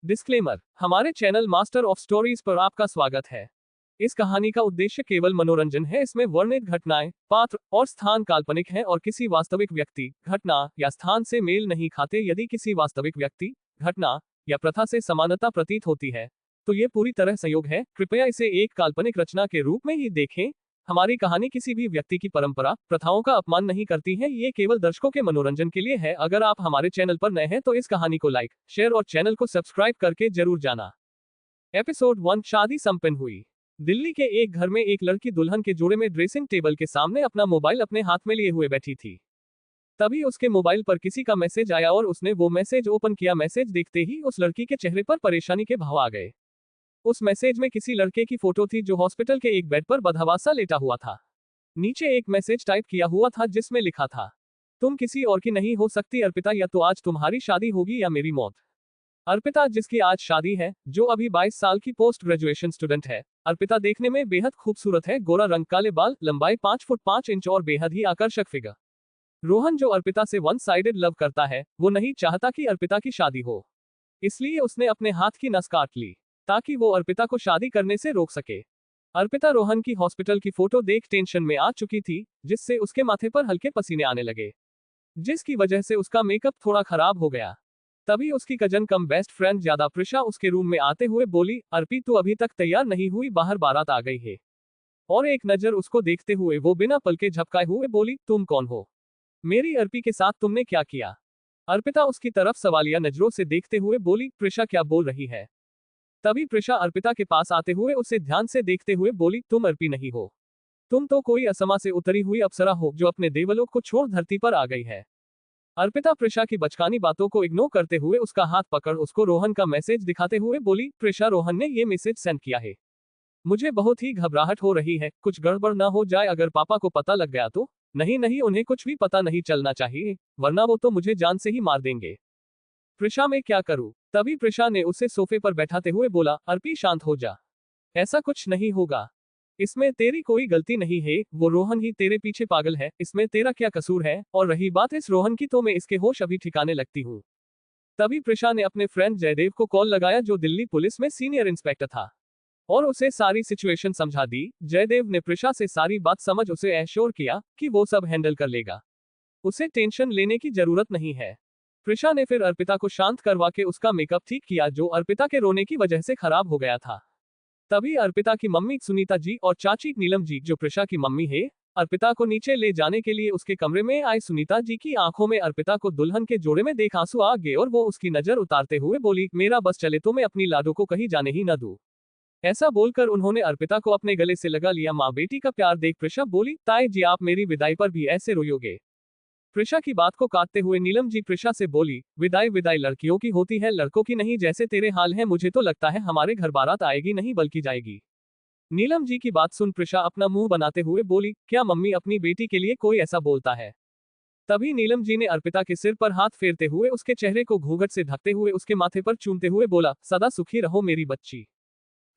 Disclaimer, हमारे channel master of stories पर आपका स्वागत है। इस कहानी का उद्देश्य केवल मनोरंजन है। इसमें वर्णित घटनाएं, पात्र और स्थान काल्पनिक हैं और किसी वास्तविक व्यक्ति, घटना या स्थान से मेल नहीं खाते। यदि किसी वास्तविक व्यक्ति, घटना या प्रथा से समानता प्रतीत होती है तो ये पूरी तरह संयोग है। कृपया इसे एक काल्पनिक रचना के रूप में ही देखें। हमारी कहानी किसी भी व्यक्ति की परंपरा, प्रथाओं का अपमान नहीं करती है। ये केवल दर्शकों के मनोरंजन के लिए है। अगर आप हमारे चैनल पर नए हैं तो इस कहानी को लाइक, शेयर और चैनल को सब्सक्राइब करके जरूर जाना। एपिसोड 1। शादी संपन्न हुई। दिल्ली के एक घर में एक लड़की दुल्हन के जोड़े में ड्रेसिंग टेबल के सामने अपना मोबाइल अपने हाथ में लिए हुए बैठी थी। तभी उसके मोबाइल पर किसी का मैसेज आया और उसने वो मैसेज ओपन किया। मैसेज देखते ही उस लड़की के चेहरे पर परेशानी के भाव आ गए। उस मैसेज में किसी लड़के की फोटो थी जो हॉस्पिटल के एक बेड पर बदहवासा लेटा हुआ था। नीचे एक मैसेज टाइप किया हुआ था जिसमें लिखा था, तुम किसी और की नहीं हो सकती अर्पिता, या तो आज तुम्हारी शादी होगी या मेरी मौत। अर्पिता, जिसकी आज शादी है, जो अभी 22 साल की पोस्ट ग्रेजुएशन स्टूडेंट है। अर्पिता देखने में बेहद खूबसूरत है। गोरा रंग, काले बाल, लंबाई 5 फुट 5 इंच और बेहद ही आकर्षक फिगर। रोहन, जो अर्पिता से वन साइडेड लव करता है, वो नहीं चाहता कि अर्पिता की शादी हो। इसलिए उसने अपने हाथ की नस काट ली ताकि वो अर्पिता को शादी करने से रोक सके। अर्पिता रोहन की हॉस्पिटल की फोटो देख टेंशन में आ चुकी थी, जिससे उसके माथे पर हल्के पसीने आने लगे, जिसकी वजह से उसका मेकअप थोड़ा खराब हो गया। तभी उसकी कजन कम बेस्ट फ्रेंड ज्यादा प्रिशा उसके रूम में आते हुए बोली, अर्पी तू अभी तक तैयार नहीं हुई, बाहर बारात आ गई है। और एक नजर उसको देखते हुए वो बिना पलके झपकाए हुए बोली, तुम कौन हो? मेरी अर्पी के साथ तुमने क्या किया? अर्पिता उसकी तरफ सवालिया नजरों से देखते हुए बोली, प्रिशा क्या बोल रही है? तभी प्रिशा अर्पिता के पास आते हुए उसे ध्यान से देखते हुए बोली, तुम अर्पी नहीं हो, तुम तो कोई असमा से उतरी हुई अप्सरा हो जो अपने देवलोक को छोड़ धरती पर आ गई है। अर्पिता प्रिशा की बचकानी बातों को इग्नोर करते हुए उसका हाथ पकड़ उसको रोहन का मैसेज दिखाते हुए बोली, प्रिशा, रोहन ने ये मैसेज सेंड किया है। मुझे बहुत ही घबराहट हो रही है, कुछ गड़बड़ ना हो जाए। अगर पापा को पता लग गया तो? नहीं नहीं, उन्हें कुछ भी पता नहीं चलना चाहिए, वरना वो तो मुझे जान से ही मार देंगे। प्रिशा, मैं क्या करूं? तभी प्रिशा ने उसे सोफे पर बैठाते हुए बोला, अर्पी शांत हो जा, ऐसा कुछ नहीं होगा, इसमें तेरी कोई गलती नहीं है, वो रोहन ही तेरे पीछे पागल है, इसमें तेरा क्या कसूर है? और रही बात इस रोहन की, तो मैं इसके होश अभी ठिकाने लगती हूँ। तभी प्रिशा ने अपने फ्रेंड जयदेव को कॉल लगाया जो दिल्ली पुलिस में सीनियर इंस्पेक्टर था, और उसे सारी सिचुएशन समझा दी। जयदेव ने प्रिशा से सारी बात समझ उसे एश्योर किया कि वो सब हैंडल कर लेगा, उसे टेंशन लेने की जरूरत नहीं है। प्रिशा ने फिर अर्पिता को शांत करवा के उसका मेकअप ठीक किया जो अर्पिता के रोने की वजह से खराब हो गया था। तभी अर्पिता की मम्मी सुनीता जी और चाची नीलम जी, जो प्रिशा की मम्मी है, अर्पिता को नीचे ले जाने के लिए उसके कमरे में आए। सुनीता जी की आंखों में अर्पिता को दुल्हन के जोड़े में देख आंसू आ गए और वो उसकी नजर उतारते हुए बोली, मेरा बस चले तो मैं अपनी लाडो को कहीं जाने ही न दूं। ऐसा बोलकर उन्होंने अर्पिता को अपने गले से लगा लिया। माँ बेटी का प्यार देख प्रिशा बोली, ताई जी आप मेरी विदाई पर भी ऐसे रोयोगे? प्रिशा की बात को काटते हुए नीलम जी प्रिशा से बोली, विदाई विदाई लड़कियों की होती है, लड़कों की नहीं। जैसे तेरे हाल है मुझे तो लगता है हमारे घर बारात आएगी नहीं बल्कि जाएगी। नीलम जी की बात सुन प्रिशा अपना मुंह बनाते हुए बोली, क्या मम्मी अपनी बेटी के लिए कोई ऐसा बोलता है? तभी नीलम जी ने अर्पिता के सिर पर हाथ फेरते हुए उसके चेहरे को घूंघट से ढकते हुए उसके माथे पर चूमते हुए बोला, सदा सुखी रहो मेरी बच्ची।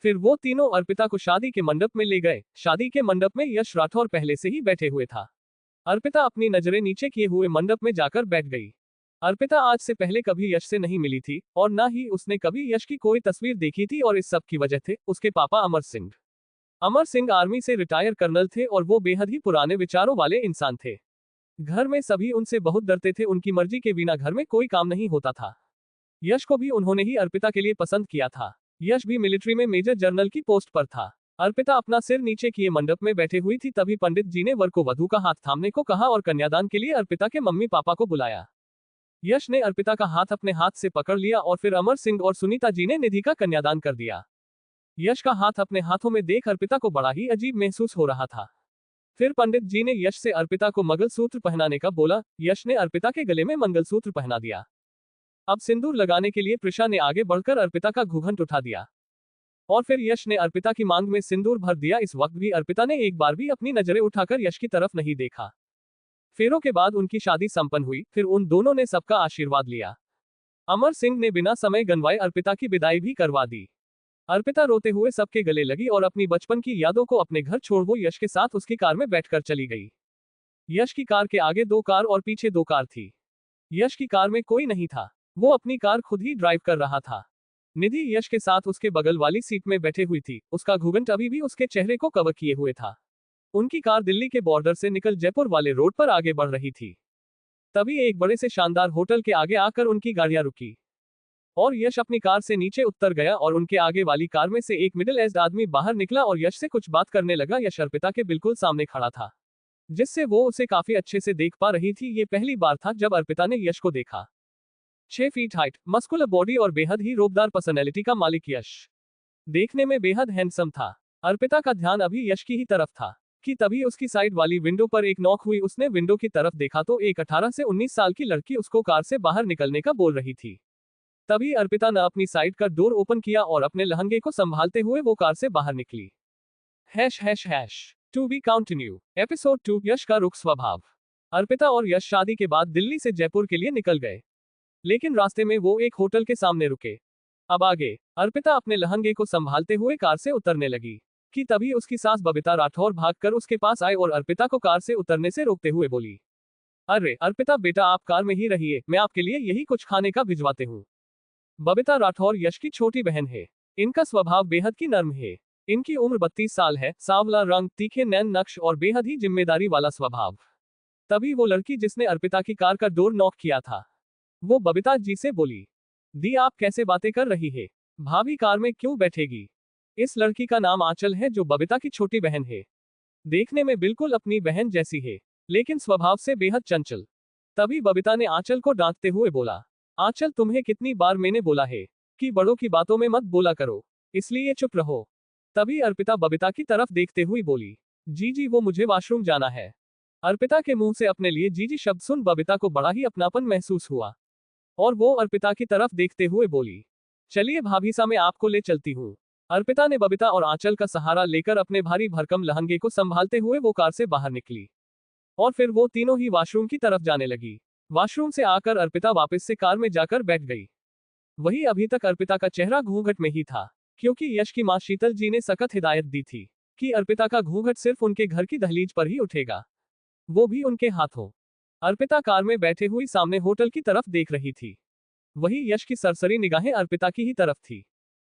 फिर वो तीनों अर्पिता को शादी के मंडप में ले गए। शादी के मंडप में यश राठौर पहले से ही बैठे हुए था। अर्पिता अपनी नजरें नीचे किए हुए मंडप में जाकर बैठ गई। अर्पिता आज से पहले कभी यश से नहीं मिली थी और न ही उसने कभी यश की कोई तस्वीर देखी थी, और इस सब की वजह थे उसके पापा अमर सिंह। अमर सिंह आर्मी से रिटायर कर्नल थे और वो बेहद ही पुराने विचारों वाले इंसान थे। घर में सभी उनसे बहुत डरते थे, उनकी मर्जी के बिना घर में कोई काम नहीं होता था। यश को भी उन्होंने ही अर्पिता के लिए पसंद किया था। यश भी मिलिट्री में मेजर जनरल की पोस्ट पर था। अर्पिता अपना सिर नीचे किए मंडप में बैठे हुई थी। तभी पंडित जी ने वर को वधू का हाथ थामने को कहा और कन्यादान के लिए अर्पिता के मम्मी पापा को बुलाया। यश ने अर्पिता का हाथ अपने हाथ से पकड़ लिया और फिर अमर सिंह और सुनीता जी ने निधि का कन्यादान कर दिया। यश का हाथ अपने हाथों में देख अर्पिता को बड़ा ही अजीब महसूस हो रहा था। फिर पंडित जी ने यश से अर्पिता को मंगलसूत्र पहनाने का बोला। यश ने अर्पिता के गले में मंगलसूत्र पहना दिया। अब सिंदूर लगाने के लिए प्रिशा ने आगे बढ़कर अर्पिता का घूंघट उठा दिया और फिर यश ने अर्पिता की मांग में सिंदूर भर दिया। इस वक्त भी अर्पिता ने एक बार भी अपनी नजरें उठाकर यश की तरफ नहीं देखा। फेरों के बाद उनकी शादी संपन्न हुई। फिर उन दोनों ने सबका आशीर्वाद लिया। अमर सिंह ने बिना समय गंवाए अर्पिता की विदाई भी करवा दी। अर्पिता रोते हुए सबके गले लगी और अपनी बचपन की यादों को अपने घर छोड़ वो यश के साथ उसकी कार में बैठकर चली गई। यश की कार के आगे 2 कार और पीछे 2 कार थी। यश की कार में कोई नहीं था, वो अपनी कार खुद ही ड्राइव कर रहा था। निधि यश के साथ उसके बगल वाली सीट में बैठे हुई थी। उसका घूंघट अभी भी उसके चेहरे को कवर किए हुए था। उनकी कार दिल्ली के बॉर्डर से निकल जयपुर वाले रोड पर आगे बढ़ रही थी। तभी एक बड़े से शानदार होटल के आगे आकर उनकी गाड़ियां रुकी और यश अपनी कार से नीचे उतर गया और उनके आगे वाली कार में से एक मिडिल एज्ड आदमी बाहर निकला और यश से कुछ बात करने लगा। यश अर्पिता के बिल्कुल सामने खड़ा था, जिससे वो उसे काफी अच्छे से देख पा रही थी। ये पहली बार था जब अर्पिता ने यश को देखा। 6 फीट हाइट, मस्कुलर बॉडी और बेहद ही रोबदार पर्सनैलिटी का मालिक यश देखने में बेहद हैंडसम था। अर्पिता का ध्यान अभी यश की ही तरफ था कि तभी उसकी साइड वाली विंडो पर एक नॉक हुई। उसने विंडो की तरफ देखा तो एक 18 से 19 साल की लड़की उसको कार से बाहर निकलने का बोल रही थी। तभी अर्पिता ने अपनी साइड का डोर ओपन किया और अपने लहंगे को संभालते हुए वो कार से बाहर निकली। ### टू बी कंटिन्यू। एपिसोड 2, यश का रुख स्वभाव। अर्पिता और यश शादी के बाद दिल्ली से जयपुर के लिए निकल गए, लेकिन रास्ते में वो एक होटल के सामने रुके। अब आगे अर्पिता अपने लहंगे को संभालते हुए कार से उतरने लगी कि तभी उसकी सास बबीता राठौर भागकर उसके पास आए और अर्पिता को कार से उतरने से रोकते हुए बोली, अरे अर्पिता बेटा, आप कार में ही रहिए, मैं आपके लिए यही कुछ खाने का भिजवाते हूँ। बबीता राठौर यश की छोटी बहन है। इनका स्वभाव बेहद की नर्म है। इनकी उम्र 32 साल है। सांवला रंग, तीखे नैन नक्श और बेहद ही जिम्मेदारी वाला स्वभाव। तभी वो लड़की जिसने अर्पिता की कार का डोर नॉक किया था, वो बबीता जी से बोली, दी आप कैसे बातें कर रही है, भाभी कार में क्यों बैठेगी। इस लड़की का नाम आंचल है, जो बबीता की छोटी बहन है। देखने में बिल्कुल अपनी बहन जैसी है, लेकिन स्वभाव से बेहद चंचल। तभी बबीता ने आंचल को डांटते हुए बोला, आंचल तुम्हें कितनी बार मैंने बोला है कि बड़ों की बातों में मत बोला करो, इसलिए चुप रहो। तभी अर्पिता बबीता की तरफ देखते हुए बोली, जी वो मुझे वॉशरूम जाना है। अर्पिता के मुंह से अपने लिए जी शब्द सुन बबीता को बड़ा ही अपनापन महसूस हुआ और वो अर्पिता की तरफ देखते हुए बोली, चलिए भाभी सा मैं आपको ले चलती हूँ। अर्पिता ने बबीता और आंचल का सहारा लेकर अपने भारी भरकम लहंगे को संभालते हुए वो कार से बाहर निकली और फिर वो तीनों ही वॉशरूम की तरफ जाने लगी। वॉशरूम से आकर अर्पिता वापस से कार में जाकर बैठ गई। वही अभी तक अर्पिता का चेहरा घूंघट में ही था, क्योंकि यश की मां शीतल जी ने सख्त हिदायत दी थी कि अर्पिता का घूंघट सिर्फ उनके घर की दहलीज पर ही उठेगा, वो भी उनके हाथों। अर्पिता कार में बैठे हुई सामने होटल की तरफ देख रही थी। वही यश की सरसरी निगाहें अर्पिता की ही तरफ थी।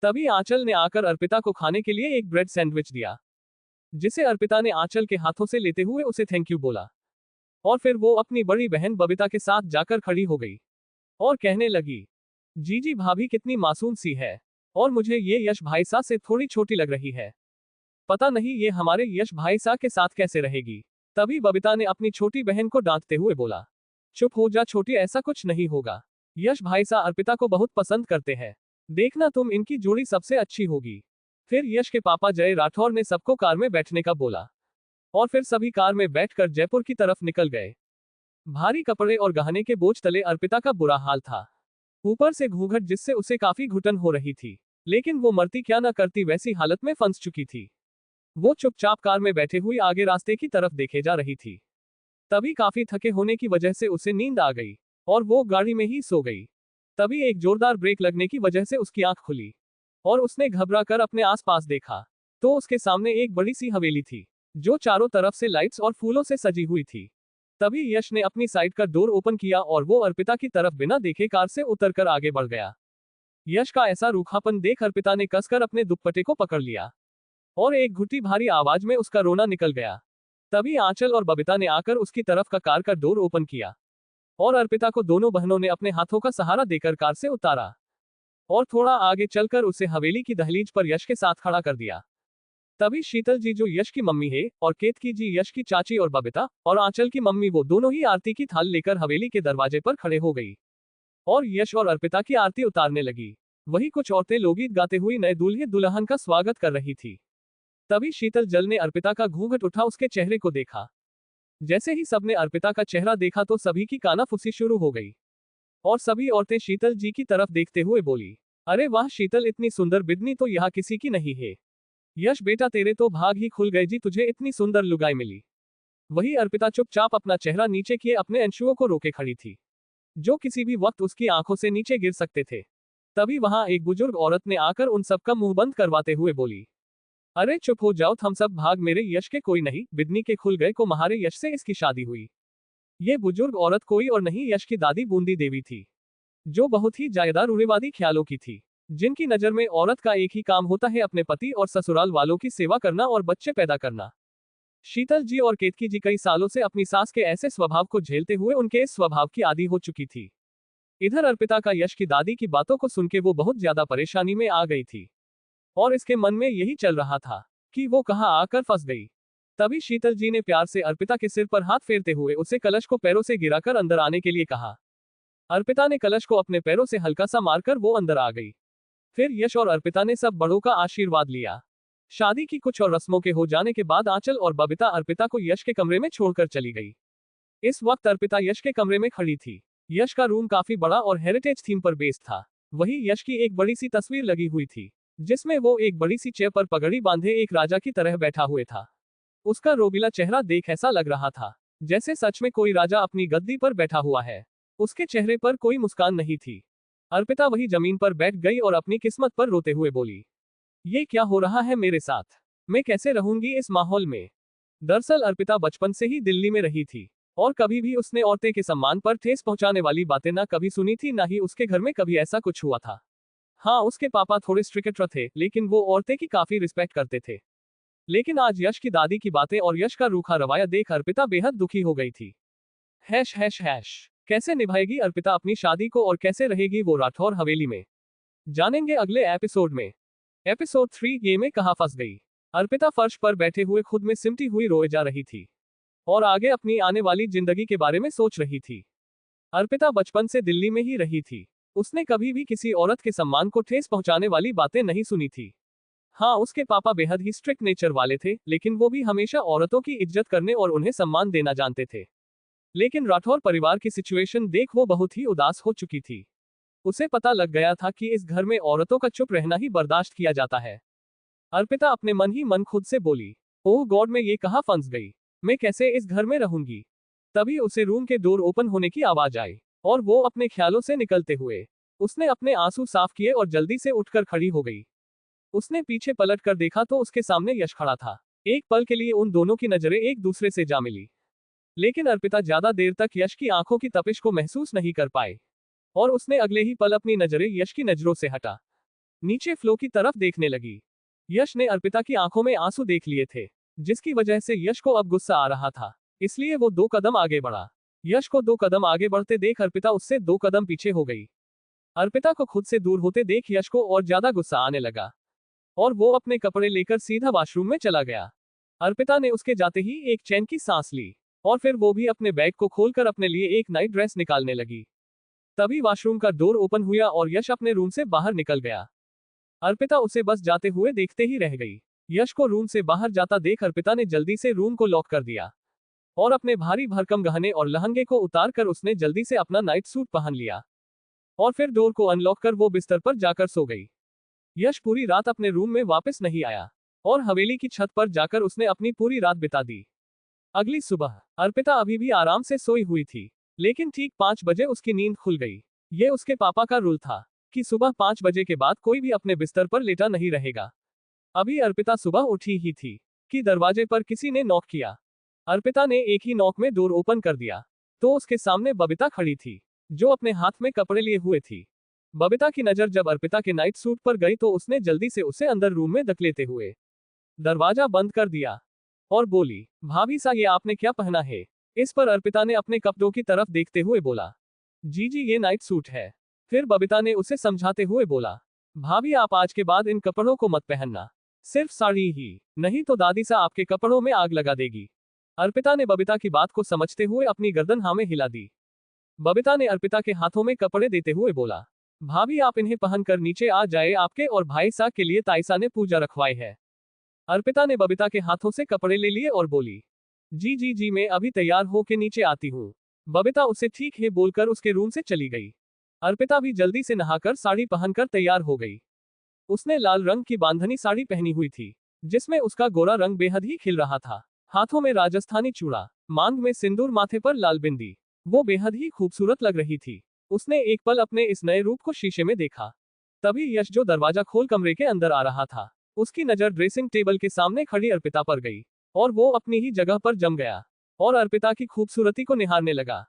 तभी आंचल ने आकर अर्पिता को खाने के लिए एक ब्रेड सैंडविच दिया, जिसे अर्पिता ने आंचल के हाथों से लेते हुए उसे थैंक यू बोला और फिर वो अपनी बड़ी बहन बबीता के साथ जाकर खड़ी हो गई और कहने लगी, जी भाभी कितनी मासूम सी है और मुझे ये यश भाई सा से थोड़ी छोटी लग रही है। पता नहीं ये हमारे यश भाई सा के साथ कैसे रहेगी। तभी बबीता ने अपनी छोटी बहन को डांटते हुए बोला, चुप हो जा छोटी, ऐसा कुछ नहीं होगा। यश भाई सा अर्पिता को बहुत पसंद करते हैं, देखना तुम इनकी जोड़ी सबसे अच्छी होगी। फिर यश के पापा जय राठौर ने सबको कार में बैठने का बोला और फिर सभी कार में बैठकर जयपुर की तरफ निकल गए। भारी कपड़े और गहने के बोझ तले अर्पिता का बुरा हाल था, ऊपर से घूंघट जिससे उसे काफी घुटन हो रही थी, लेकिन वो मरती क्या न करती वैसी हालत में फंस चुकी थी। वो चुपचाप कार में बैठे हुई आगे रास्ते की तरफ देखे जा रही थी। तभी काफी थके होने की वजह से उसे नींद आ गई और वो गाड़ी में ही सो गई। तभी एक जोरदार ब्रेक लगने की वजह से उसकी आंख खुली और उसने घबरा कर अपने आसपास देखा तो उसके सामने एक बड़ी सी हवेली थी, जो चारों तरफ से लाइट्स और फूलों से सजी हुई थी। तभी यश ने अपनी साइड का डोर ओपन किया और वो अर्पिता की तरफ बिना देखे कार से उतरकर आगे बढ़ गया। यश का ऐसा रूखापन देख अर्पिता ने कसकर अपने दुपट्टे को पकड़ लिया और एक घुट्टी भारी आवाज में उसका रोना निकल गया। तभी आंचल और बबीता ने आकर उसकी तरफ का कार का डोर ओपन किया और अर्पिता को दोनों बहनों ने अपने हाथों का सहारा देकर कार से उतारा और थोड़ा आगे चलकर उसे हवेली की दहलीज पर यश के साथ खड़ा कर दिया। तभी शीतल जी, जो यश की मम्मी है, और केतकी जी, यश की चाची, और बबीता और आंचल की मम्मी, वो दोनों ही आरती की थाल लेकर हवेली के दरवाजे पर खड़े हो गई और यश और अर्पिता की आरती उतारने लगी। वही कुछ औरतें लोकगीत गाते हुई नए दूल्हे दुल्हन का स्वागत कर रही थी। तभी शीतल जल ने अर्पिता का घूंघट उठा उसके चेहरे को देखा। जैसे ही सबने अर्पिता का चेहरा देखा तो सभी की कानाफूसी शुरू हो गई और सभी औरतें शीतल जी की तरफ देखते हुए बोली, अरे वाह शीतल, इतनी सुंदर बिदनी तो यहाँ किसी की नहीं है। यश बेटा, तेरे तो भाग ही खुल गए जी, तुझे इतनी सुंदर लुगाई मिली। वही अर्पिता चुपचाप अपना चेहरा नीचे किए अपने अंशुओं को रोके खड़ी थी, जो किसी भी वक्त उसकी आंखों से नीचे गिर सकते थे। तभी वहां एक बुजुर्ग औरत ने आकर उन सबका मुंह बंद करवाते हुए बोली, अरे चुप हो जाओ, हम सब भाग मेरे यश के कोई नहीं, बिदनी के खुल गए को महारे यश से इसकी शादी हुई। ये बुजुर्ग औरत कोई और नहीं, यश की दादी बूंदी देवी थी, जो बहुत ही जायदार रूढ़िवादी ख्यालों की थी। जिनकी नजर में औरत का एक ही काम होता है अपने पति और ससुराल वालों की सेवा करना और बच्चे पैदा करना। शीतल जी और केतकी जी कई सालों से अपनी सास के ऐसे स्वभाव को झेलते हुए उनके इस स्वभाव की आदी हो चुकी थी। इधर अर्पिता का यश की दादी की बातों को सुन के वो बहुत ज्यादा परेशानी में आ गई थी और इसके मन में यही चल रहा था कि वो कहाँ आकर फंस गई। तभी शीतल जी ने प्यार से अर्पिता के सिर पर हाथ फेरते हुए उसे कलश को पैरों से गिराकर अंदर आने के लिए कहा। अर्पिता ने कलश को अपने पैरों से हल्का सा मारकर वो अंदर आ गई। फिर यश और अर्पिता ने सब बड़ों का आशीर्वाद लिया। शादी की कुछ और रस्मों के हो जाने के बाद आंचल और बबीता अर्पिता को यश के कमरे में छोड़कर चली गई। इस वक्त अर्पिता यश के कमरे में खड़ी थी। यश का रूम काफी बड़ा और हेरिटेज थीम पर बेस्ड था। वहीं यश की एक बड़ी सी तस्वीर लगी हुई थी जिसमें वो एक बड़ी सी चेयर पर पगड़ी बांधे एक राजा की तरह बैठा हुए था। उसका रोबीला चेहरा देख ऐसा लग रहा था जैसे सच में कोई राजा अपनी गद्दी पर बैठा हुआ है। उसके चेहरे पर कोई मुस्कान नहीं थी। अर्पिता वही जमीन पर बैठ गई और अपनी किस्मत पर रोते हुए बोली, ये क्या हो रहा है मेरे साथ? मैं कैसे रहूंगी इस माहौल में? दरअसल अर्पिता बचपन से ही दिल्ली में रही थी और कभी भी उसने औरतें के सम्मान पर ठेस पहुंचाने वाली बातें ना कभी सुनी थी, ना ही उसके घर में कभी ऐसा कुछ हुआ था। हाँ, उसके पापा थोड़े स्ट्रिक्ट थे लेकिन वो औरतें की काफी रिस्पेक्ट करते थे। लेकिन आज यश की दादी की बातें और यश का रूखा रवैया देख अर्पिता बेहद दुखी हो गई थी। हैश हैश हैश कैसे निभाएगी अर्पिता अपनी शादी को और कैसे रहेगी वो राठौर हवेली में? जानेंगे अगले एपिसोड में। एपिसोड 3 ये में कहाँ फंस गई? अर्पिता फर्श पर बैठे हुए खुद में सिमटी हुई रोए जा रही थी और आगे अपनी आने वाली जिंदगी के बारे में सोच रही थी। अर्पिता बचपन से दिल्ली में ही रही थी। उसने कभी भी किसी औरत के सम्मान को ठेस पहुंचाने वाली बातें नहीं सुनी थी। हाँ, उसके पापा बेहद ही स्ट्रिक्ट नेचर वाले थे लेकिन वो भी हमेशा औरतों की इज्जत करने और उन्हें सम्मान देना जानते थे। लेकिन राठौर परिवार की सिचुएशन देख वो बहुत ही उदास हो चुकी थी। उसे पता लग गया था कि इस घर में औरतों का चुप रहना ही बर्दाश्त किया जाता है। अर्पिता अपने मन ही मन खुद से बोली, ओह गॉड, मैं ये कहाँ फंस गई? मैं कैसे इस घर में रहूंगी? तभी उसे रूम के डोर ओपन होने की आवाज आई और वो अपने ख्यालों से निकलते हुए उसने अपने आंसू साफ किए और जल्दी से उठकर खड़ी हो गई। उसने पीछे पलट कर देखा तो उसके सामने यश खड़ा था। एक पल के लिए उन दोनों की नजरें एक दूसरे से जा मिली, लेकिन अर्पिता ज्यादा देर तक यश की आंखों की तपिश को महसूस नहीं कर पाए और उसने अगले ही पल अपनी नजरें यश की नजरों से हटा नीचे फ्लो की तरफ देखने लगी। यश ने अर्पिता की आंखों में आंसू देख लिए थे जिसकी वजह से यश को अब गुस्सा आ रहा था, इसलिए वो 2 कदम आगे बढ़ा। यश को 2 कदम आगे बढ़ते देख अर्पिता उससे 2 कदम पीछे हो गई। अर्पिता को खुद से दूर होते देख यश को और ज्यादा गुस्सा आने लगा और वो अपने कपड़े लेकर सीधा वॉशरूम में चला गया। अर्पिता ने उसके जाते ही एक चैन की सांस ली और फिर वो भी अपने बैग को खोलकर अपने लिए एक नाइट ड्रेस निकालने लगी। तभी वॉशरूम का डोर ओपन हुआ और यश अपने रूम से बाहर निकल गया। अर्पिता उसे बस जाते हुए देखते ही रह गई। यश को रूम से बाहर जाता देख अर्पिता ने जल्दी से रूम को लॉक कर दिया और अपने भारी भरकम गहने और लहंगे को उतार कर उसने जल्दी से अपना नाइट सूट पहन लिया और फिर डोर को अनलॉक कर वो बिस्तर पर जाकर सो गई। यश पूरी रात अपने रूम में वापस नहीं आया और हवेली की छत पर जाकर उसने अपनी पूरी रात बिता दी। अगली सुबह अर्पिता अभी भी आराम से सोई हुई थी लेकिन ठीक 5 बजे उसकी नींद खुल गई। ये उसके पापा का रूल था कि सुबह 5 बजे के बाद कोई भी अपने बिस्तर पर लेटा नहीं रहेगा। अभी अर्पिता सुबह उठी ही थी कि दरवाजे पर किसी ने नॉक किया। अर्पिता ने एक ही नॉक में डोर ओपन कर दिया तो उसके सामने बबीता खड़ी थी जो अपने हाथ में कपड़े लिए हुए थी। बबीता की नजर जब अर्पिता के नाइट सूट पर गई तो उसने जल्दी से उसे अंदर रूम में धकेलते हुए दरवाजा बंद कर दिया और बोली, भाभी सा ये आपने क्या पहना है? इस पर अर्पिता ने अपने कपड़ों की तरफ देखते हुए बोला, जी जी ये नाइट सूट है। फिर बबीता ने उसे समझाते हुए बोला, भाभी आप आज के बाद इन कपड़ों को मत पहनना, सिर्फ साड़ी ही, नहीं तो दादी सा आपके कपड़ों में आग लगा देगी। अर्पिता ने बबीता की बात को समझते हुए अपनी गर्दन हाँ में हिला दी। बबीता ने अर्पिता के हाथों में कपड़े देते हुए बोला, भाभी आप इन्हें पहनकर नीचे आ जाए, आपके और भाई सा के लिए ताईसा ने पूजा रखवाई है। अर्पिता ने बबीता के हाथों से कपड़े ले लिए और बोली, जी जी जी मैं अभी तैयार होके नीचे आती हूँ। बबीता उसे ठीक है बोलकर उसके रूम से चली गई। अर्पिता भी जल्दी से नहाकर साड़ी पहनकर तैयार हो गई। उसने लाल रंग की बांधनी साड़ी पहनी हुई थी जिसमें उसका गोरा रंग बेहद ही खिल रहा था। हाथों में राजस्थानी चूड़ा, मांग में सिंदूर, माथे पर लाल बिंदी, वो बेहद ही खूबसूरत लग रही थी। उसने एक पल अपने इस नए रूप को शीशे में देखा। तभी यश जो दरवाजा खोल कमरे के अंदर आ रहा था, उसकी नजर ड्रेसिंग टेबल के सामने खड़ी अर्पिता पर गई और वो अपनी ही जगह पर जम गया और अर्पिता की खूबसूरती को निहारने लगा।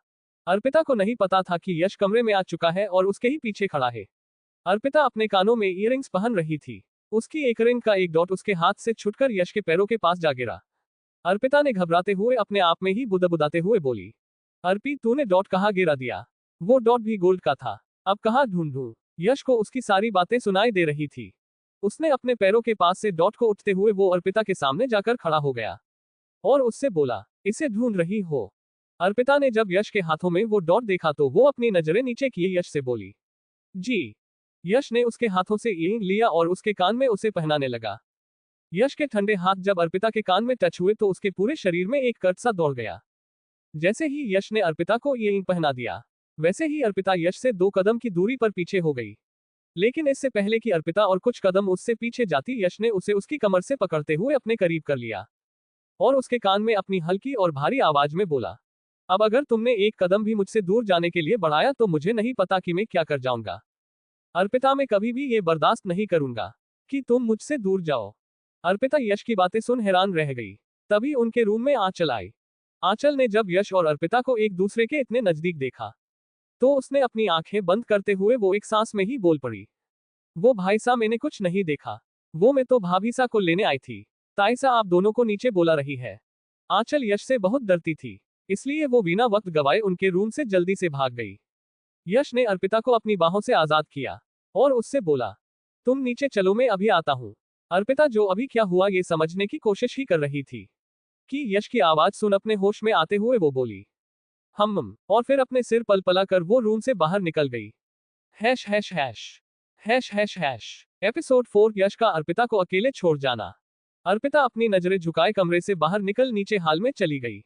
अर्पिता को नहीं पता था कि यश कमरे में आ चुका है और उसके ही पीछे खड़ा है। अर्पिता अपने कानों में ईयरिंग्स पहन रही थी। उसकी एक रिंग का एक डॉट उसके हाथ से छुटकर यश के पैरों के पास जा गिरा। अर्पिता ने घबराते हुए अपने आप में ही बुदबुदाते हुए बोली, अर्पी तूने डॉट कहाँ गिरा दिया? वो डॉट भी गोल्ड का था। अब कहाँ ढूंढूं? यश को उसकी सारी बातें सुनाई दे रही थी। उसने अपने पैरों के पास से डॉट को उठते हुए वो अर्पिता के सामने जाकर खड़ा हो गया और उससे बोला, इसे ढूंढ रही हो? अर्पिता ने जब यश के हाथों में वो डॉट देखा तो वो अपनी नजरें नीचे किए यश से बोली, जी। यश ने उसके हाथों से ईयरिंग लिया और उसके कान में उसे पहनाने लगा। यश के ठंडे हाथ जब अर्पिता के कान में टच हुए तो उसके पूरे शरीर में एक कर्ट सा दौड़ गया। जैसे ही यश ने अर्पिता को ईयरिंग पहना दिया, वैसे ही अर्पिता यश से 2 कदम की दूरी पर पीछे हो गई। लेकिन इससे पहले कि अर्पिता और कुछ कदम उससे पीछे जाती, यश ने उसे उसकी कमर से पकड़ते हुए अपने करीब कर लिया और उसके कान में अपनी हल्की और भारी आवाज में बोला, अब अगर तुमने एक कदम भी मुझसे दूर जाने के लिए बढ़ाया तो मुझे नहीं पता कि मैं क्या कर जाऊंगा। अर्पिता, मैं कभी भी ये बर्दाश्त नहीं करूंगा कि तुम मुझसे दूर जाओ। अर्पिता यश की बातें सुन हैरान रह गई। तभी उनके रूम में आंचल आई। आंचल ने जब यश और अर्पिता को एक दूसरे के इतने नजदीक देखा तो उसने अपनी आंखें बंद करते हुए वो एक सांस में ही बोल पड़ी, वो भाई सा मैंने कुछ नहीं देखा, वो मैं तो भाभी सा को लेने आई थी। ताई सा आप दोनों को नीचे बोला रही है। आंचल यश से बहुत डरती थी, इसलिए वो बिना वक्त गवाए उनके रूम से जल्दी से भाग गई। यश ने अर्पिता को अपनी बाहों से आजाद किया और उससे बोला, तुम नीचे चलो मैं अभी आता हूँ। अर्पिता जो अभी क्या हुआ ये समझने की कोशिश ही कर रही थी कि यश की आवाज सुन अपने होश में आते हुए वो बोली, और फिर अपने सिर पलपला कर वो रूम से बाहर निकल गई। Hash hash hash hash hash hash episode 4 यश का अर्पिता को अकेले छोड़ जाना। अर्पिता अपनी नजरें झुकाए कमरे से बाहर निकल नीचे हाल में चली गई,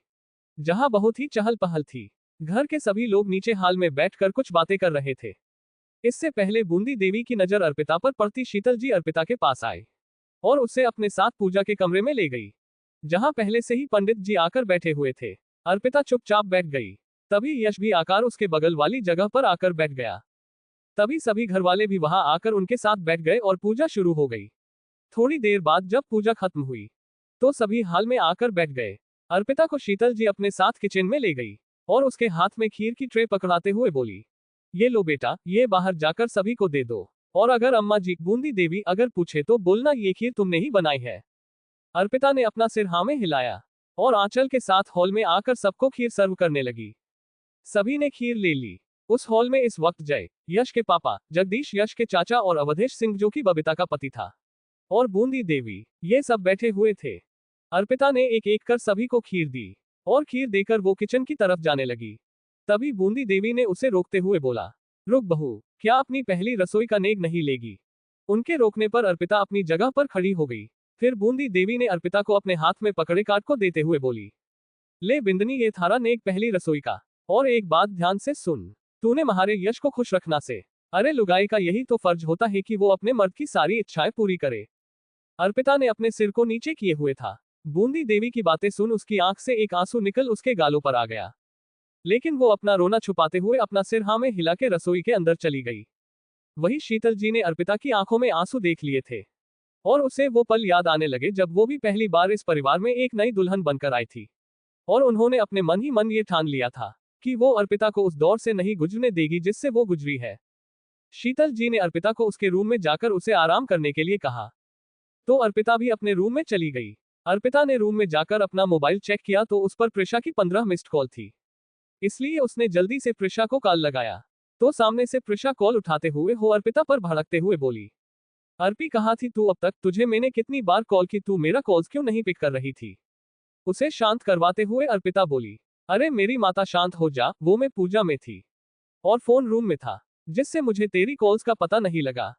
जहां बहुत ही चहल पहल थी। घर के सभी लोग नीचे हाल में बैठकर कुछ बातें कर रहे थे। इससे पहले बूंदी देवी की नजर अर्पिता पर पड़ती शीतल जी अर्पिता के पास आए और उसे अपने साथ पूजा के कमरे में ले गई, जहां पहले से ही पंडित जी आकर बैठे हुए थे। अर्पिता चुपचाप बैठ गई। तभी यश भी आकर उसके बगल वाली जगह पर आकर बैठ गया। तभी सभी घरवाले भी वहां आकर उनके साथ बैठ गए और पूजा शुरू हो गई। थोड़ी देर बाद जब पूजा खत्म हुई तो सभी हाल में आकर बैठ गए। अर्पिता को शीतल जी अपने साथ किचन में ले गई और उसके हाथ में खीर की ट्रे पकड़ाते हुए बोली, ये लो बेटा, ये बाहर जाकर सभी को दे दो, और अगर अम्मा जी बूंदी देवी अगर पूछे तो बोलना ये खीर तुमने ही बनाई है। अर्पिता ने अपना सिर हाँ में हिलाया और आंचल के साथ हॉल में आकर सबको खीर सर्व करने लगी। सभी ने खीर ले ली। उस हॉल में इस वक्त जय, यश के पापा, जगदीश यश के चाचा और अवधेश सिंह जो कि बबीता का पति था, और बूंदी देवी, ये सब बैठे हुए थे। अर्पिता ने एक एक कर सभी को खीर दी और खीर देकर वो किचन की तरफ जाने लगी। तभी बूंदी देवी ने उसे रोकते हुए बोला, रुक बहू, क्या अपनी पहली रसोई का नेग नहीं लेगी? उनके रोकने पर अर्पिता अपनी जगह पर खड़ी हो गई। फिर बूंदी देवी ने अर्पिता को अपने हाथ में पकड़े काट को देते हुए बोली, ले बिंदनी, ये थारा नेग पहली रसोई का, और एक बात ध्यान से सुन, तूने महारे यश को खुश रखना से, अरे लुगाई का यही तो फर्ज होता है कि वो अपने मर्द की सारी इच्छाएं पूरी करे। अर्पिता ने अपने सिर को नीचे किए हुए था। बूंदी देवी की बातें सुन उसकी आंख से एक आंसू निकल उसके गालों पर आ गया, लेकिन वो अपना रोना छुपाते हुए अपना सिर हाँ में हिला के रसोई के अंदर चली गई। वही शीतल जी ने अर्पिता की आंखों में आंसू देख लिए थे और उसे वो पल याद आने लगे जब वो भी पहली बार इस परिवार में एक नई दुल्हन बनकर आई थी, और उन्होंने अपने मन ही मन ये ठान लिया था कि वो अर्पिता को उस दौर से नहीं गुजरने देगी जिससे वो गुजरी है। शीतल जी ने अर्पिता को उसके रूम में जाकर उसे आराम करने के लिए कहा, तो अर्पिता भी अपने रूम में चली गई। अर्पिता ने रूम में जाकर अपना मोबाइल चेक किया तो उस पर प्रिशा की 15 मिस्ड कॉल थी, इसलिए उसने जल्दी से प्रिशा को कॉल लगाया। तो सामने से प्रिशा कॉल उठाते हुए हो अर्पिता पर भड़कते हुए बोली, अर्पी कहाँ थी तू अब तक? तुझे मैंने कितनी बार कॉल की, तू मेरा कॉल्स क्यों नहीं पिक कर रही थी? उसे शांत करवाते हुए अर्पिता बोली, अरे मेरी माता शांत हो जा, वो मैं पूजा में थी और फोन रूम में था, जिससे मुझे तेरी कॉल्स का पता नहीं लगा।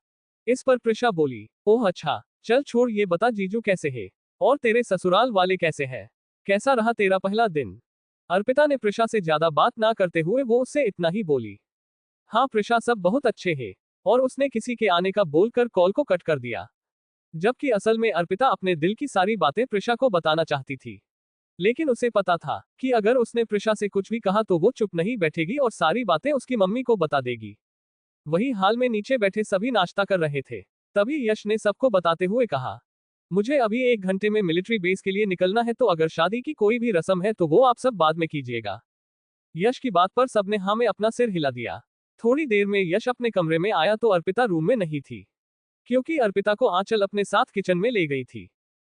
इस पर प्रिशा बोली, ओह अच्छा, चल छोड़, ये बता जीजू कैसे है और तेरे ससुराल वाले कैसे हैं? कैसा रहा तेरा पहला दिन? अर्पिता ने प्रिशा से ज्यादा बात ना करते हुए वो उससे इतना ही बोली, हाँ प्रिशा सब बहुत अच्छे हैं, और उसने किसी के आने का बोलकर कॉल को कट कर दिया। जबकि असल में अर्पिता अपने दिल की सारी बातें प्रिशा को बताना चाहती थी, लेकिन उसे पता था कि अगर उसने प्रिशा से कुछ भी कहा तो वो चुप नहीं बैठेगी और सारी बातें उसकी मम्मी को बता देगी। वही हाल में नीचे बैठे सभी नाश्ता कर रहे थे। तभी यश ने सबको बताते हुए कहा, मुझे अभी 1 घंटे में मिलिट्री बेस के लिए निकलना है, तो अगर शादी की कोई भी रस्म है तो वो आप सब बाद में कीजिएगा। यश की बात पर सबने हाँ में अपना सिर हिला दिया। थोड़ी देर में यश अपने कमरे में आया तो अर्पिता रूम में नहीं थी, क्योंकि अर्पिता को आंचल अपने साथ किचन में ले गई थी।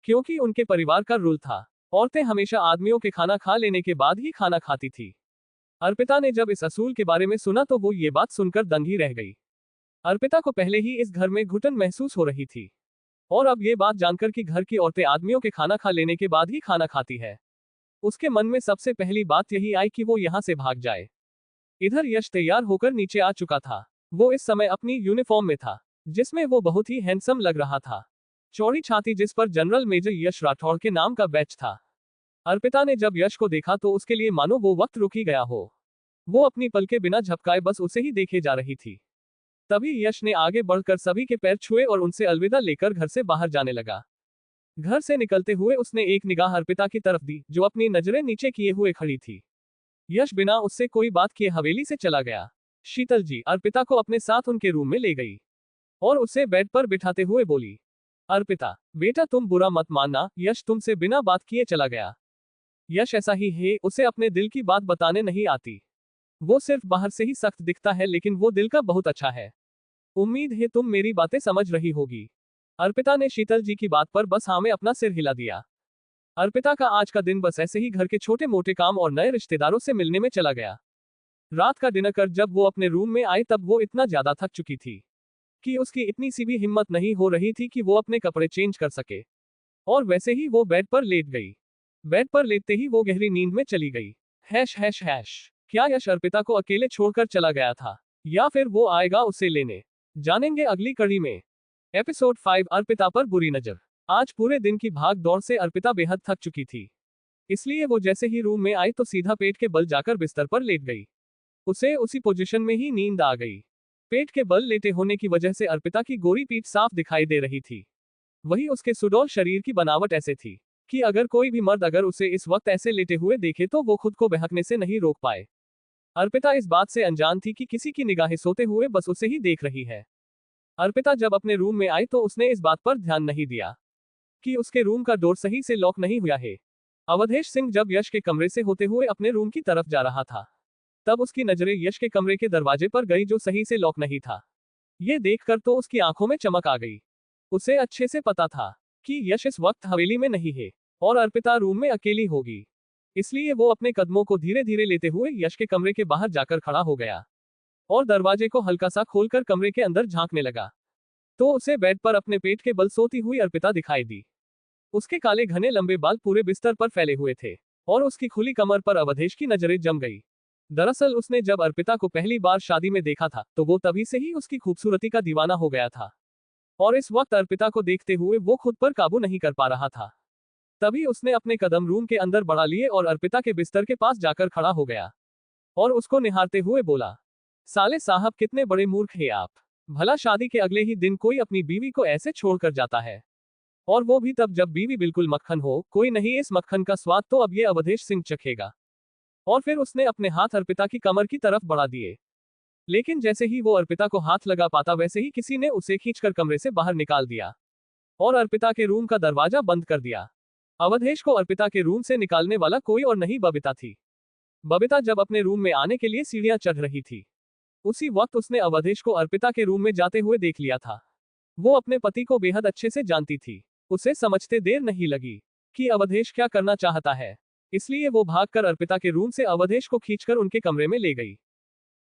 क्योंकि उनके परिवार का रूल था, औरतें हमेशा आदमियों के खाना खा लेने के बाद ही खाना खाती थी। अर्पिता ने जब इस असूल के बारे में सुना तो वो ये बात सुनकर दंग ही रह गई। अर्पिता को पहले ही इस घर में घुटन महसूस हो रही थी, और अब ये बात जानकर कि घर की औरतें आदमियों के खाना खा लेने के बाद ही खाना खाती है, उसके मन में सबसे पहली बात यही आई कि वो यहाँ से भाग जाए। इधर यश तैयार होकर नीचे आ चुका था। वो इस समय अपनी यूनिफॉर्म में था, जिसमें वो बहुत ही हैंडसम लग रहा था। चौड़ी छाती जिस पर जनरल मेजर यश राठौड़ के नाम का बैच था। अर्पिता ने जब यश को देखा तो उसके लिए मानो वो वक्त रुक ही गया हो। वो अपनी पलके बिना झपकाए बस उसे ही देखे जा रही थी। तभी यश ने आगे बढ़कर सभी के पैर छुए और उनसे अलविदा लेकर घर से बाहर जाने लगा। घर से निकलते हुए उसने एक निगाह अर्पिता की तरफ दी, जो अपनी नजरें नीचे किए हुए खड़ी थी। यश बिना उससे कोई बात किए हवेली से चला गया। शीतल जी अर्पिता को अपने साथ उनके रूम में ले गई और उसे बेड पर बिठाते हुए बोली, अर्पिता बेटा तुम बुरा मत मानना, यश तुमसे बिना बात किए चला गया। यश ऐसा ही है, उसे अपने दिल की बात बताने नहीं आती। वो सिर्फ बाहर से ही सख्त दिखता है, लेकिन वो दिल का बहुत अच्छा है। उम्मीद है तुम मेरी बातें समझ रही होगी। अर्पिता ने शीतल जी की बात पर बस हाँ में अपना सिर हिला दिया। अर्पिता का आज का दिन बस ऐसे ही घर के छोटे मोटे काम और नए रिश्तेदारों से मिलने में चला गया। रात का डिनर कर जब वो अपने रूम में आई तब वो इतना ज्यादा थक चुकी थी कि उसकी इतनी सी भी हिम्मत नहीं हो रही थी कि वो अपने कपड़े चेंज कर सके, और वैसे ही वो बेड पर लेट गई। बेड पर लेटते ही वो गहरी नींद में चली गई। हैश हैश हैश क्या यश अर्पिता को अकेले छोड़कर चला गया था, या फिर वो आएगा उसे लेने? जानेंगे अगली कड़ी में। एपिसोड 5 अर्पिता पर बुरी नजर। आज पूरे दिन की भाग दौड़ से अर्पिता बेहद थक चुकी थी, इसलिए वो जैसे ही रूम में आई तो सीधा पेट के बल जाकर बिस्तर पर लेट गई। उसे उसी पोजीशन में ही नींद आ गई। पेट के बल लेटे होने की वजह से अर्पिता की गोरी पीठ साफ दिखाई दे रही थी। वही उसके सुडौल शरीर की बनावट ऐसे थी कि अगर कोई भी मर्द अगर उसे इस वक्त ऐसे लेटे हुए देखे तो वो खुद को बहकने से नहीं रोक पाए। अर्पिता इस बात से अनजान थी कि किसी की निगाहें सोते हुए बस उसे ही देख रही है। अर्पिता जब अपने रूम में आई तो उसने इस बात पर ध्यान नहीं दिया कि उसके रूम का डोर सही से लॉक नहीं हुआ है। अवधेश सिंह जब यश के कमरे से होते हुए अपने रूम की तरफ जा रहा था, तब उसकी नजरें यश के कमरे के दरवाजे पर गई जो सही से लॉक नहीं था। ये देखकर तो उसकी आंखों में चमक आ गई। उसे अच्छे से पता था कि यश इस वक्त हवेली में नहीं है और अर्पिता रूम में अकेली होगी, इसलिए वो अपने कदमों को धीरे धीरे लेते हुए यश के कमरे के बाहर जाकर खड़ा हो गया और दरवाजे को हल्का सा खोलकर कमरे के अंदर झांकने लगा। तो उसे बेड पर अपने पेट के बल सोती हुई अर्पिता दिखाई दी। उसके काले घने लंबे बाल पूरे बिस्तर पर फैले हुए थे और उसकी खुली कमर पर अवधेश की नजरें जम गई। दरअसल उसने जब अर्पिता को पहली बार शादी में देखा था तो वो तभी से ही उसकी खूबसूरती का दीवाना हो गया था, और इस वक्त अर्पिता को देखते हुए वो खुद पर काबू नहीं कर पा रहा था। तभी उसने अपने कदम रूम के अंदर बढ़ा लिए और अर्पिता के बिस्तर के पास जाकर खड़ा हो गया और उसको निहारते हुए बोला, साले साहब कितने बड़े मूर्ख हैं आप। भला शादी के अगले ही दिन कोई अपनी बीवी को ऐसे छोड़कर जाता है, और वो भी तब जब बीवी बिल्कुल मक्खन हो। कोई नहीं, इस मक्खन का स्वाद तो अब ये अवधेश सिंह चखेगा। और फिर उसने अपने हाथ अर्पिता की कमर की तरफ बढ़ा दिए, लेकिन जैसे ही वो अर्पिता को हाथ लगा पाता वैसे ही किसी ने उसे खींचकर कमरे से बाहर निकाल दिया और अर्पिता के रूम का दरवाजा बंद कर दिया। अवधेश को अर्पिता के रूम से निकालने वाला कोई और नहीं बबीता थी। बबीता जब अपने रूम में आने के लिए सीढ़ियां चढ़ रही थी, उसी वक्त उसने अवधेश को अर्पिता के रूम में जाते हुए देख लिया था। वो अपने पति को बेहद अच्छे से जानती थी। उसे समझते देर नहीं लगी कि अवधेश क्या करना चाहता है, इसलिए वो भागकर अर्पिता के रूम से अवधेश को खींचकर उनके कमरे में ले गई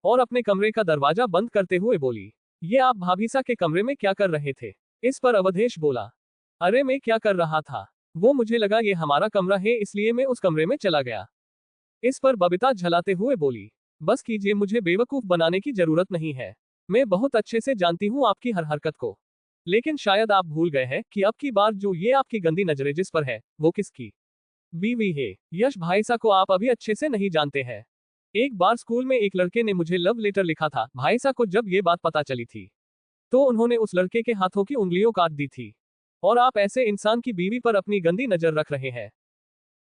और अपने कमरे का दरवाजा बंद करते हुए बोली, ये आप भाभीसा के कमरे में क्या कर रहे थे? इस पर अवधेश बोला, अरे मैं क्या कर रहा था, वो मुझे लगा ये हमारा कमरा है इसलिए मैं उस कमरे में चला गया। इस पर बबीता झलाते हुए बोली, बस कीजिए, मुझे बेवकूफ बनाने की जरूरत नहीं है। मैं बहुत अच्छे से जानती हूँ आपकी हर हरकत को, लेकिन शायद आप भूल गए हैं कि अब की बार जो ये आपकी गंदी नजरें जिस पर है वो किसकी बीवी है। यश भाईसा को आप अभी अच्छे से नहीं जानते हैं। एक बार स्कूल में एक लड़के ने मुझे लव लेटर लिखा था। भाईसा को जब ये बात पता चली थी तो उन्होंने उस लड़के के हाथों की उंगलियों काट दी थी, और आप ऐसे इंसान की बीवी पर अपनी गंदी नजर रख रहे हैं।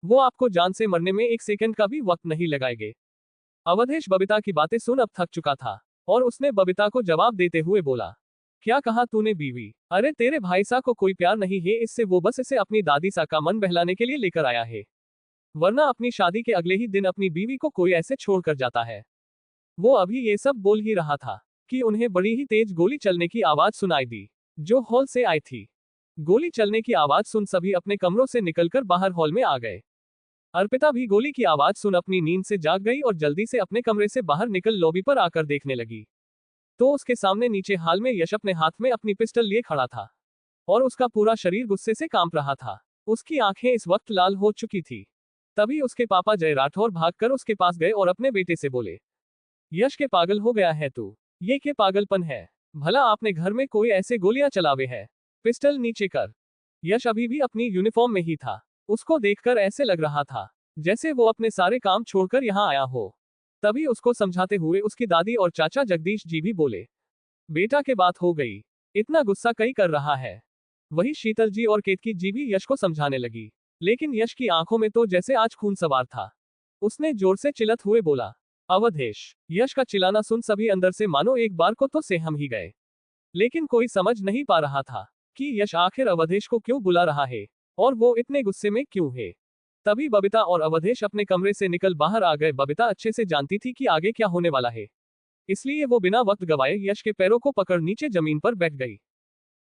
वो आपको जान से मरने में एक सेकंड का भी वक्त नहीं लगाएंगे। अवधेश बबीता की बातें सुन अब थक चुका था और उसने बबीता को जवाब देते हुए बोला, क्या कहा तूने बीवी? अरे तेरे भाई सा को कोई प्यार नहीं है इससे, वो बस इसे अपनी दादी सा का मन बहलाने के लिए लेकर आया है, वरना अपनी शादी के अगले ही दिन अपनी बीवी को कोई ऐसे छोड़ कर जाता है। वो अभी ये सब बोल ही रहा था कि उन्हें बड़ी ही तेज गोली चलने की आवाज सुनाई दी, जो हॉल से आई थी। गोली चलने की आवाज सुन सभी अपने कमरों से निकलकर बाहर हॉल में आ गए। अर्पिता भी गोली की आवाज सुन अपनी नींद से जाग गई और जल्दी से अपने कमरे से बाहर निकल लॉबी पर आकर देखने लगी, तो उसके सामने नीचे हॉल में यश अपने हाथ में अपनी पिस्टल लिए खड़ा था और उसका पूरा शरीर गुस्से से कांप रहा था। उसकी आंखें इस वक्त लाल हो चुकी थी। तभी उसके पापा जय राठौर भागकर उसके पास गए और अपने बेटे से बोले, यश के पागल हो गया है तू, ये क्या पागलपन है? भला आपने घर में कोई ऐसे गोलियां चलावे है? पिस्टल नीचे कर। यश अभी भी अपनी यूनिफॉर्म में ही था। उसको देखकर ऐसे लग रहा था जैसे वो अपने सारे काम छोड़कर यहाँ आया हो। तभी उसको समझाते हुए उसकी दादी और चाचा जगदीश जी भी बोले, बेटा के बात हो गई, इतना गुस्सा कई कर रहा है। वही शीतल जी और केतकी जी भी यश को समझाने लगी, लेकिन यश की आंखों में तो जैसे आज खून सवार था। उसने जोर से चिल्लाते हुए बोला, अवधेश। यश का चिल्लाना सुन सभी अंदर से मानो एक बार को तो सहम ही गए, लेकिन कोई समझ नहीं पा रहा था कि यश आखिर अवधेश को क्यों बुला रहा है और वो इतने गुस्से में क्यों है। तभी बबीता और अवधेश अपने कमरे से निकल बाहर आ गए। बबीता अच्छे से जानती थी कि आगे क्या होने वाला है, इसलिए वो बिना वक्त गवाए यश के पैरों को पकड़ नीचे जमीन पर बैठ गई।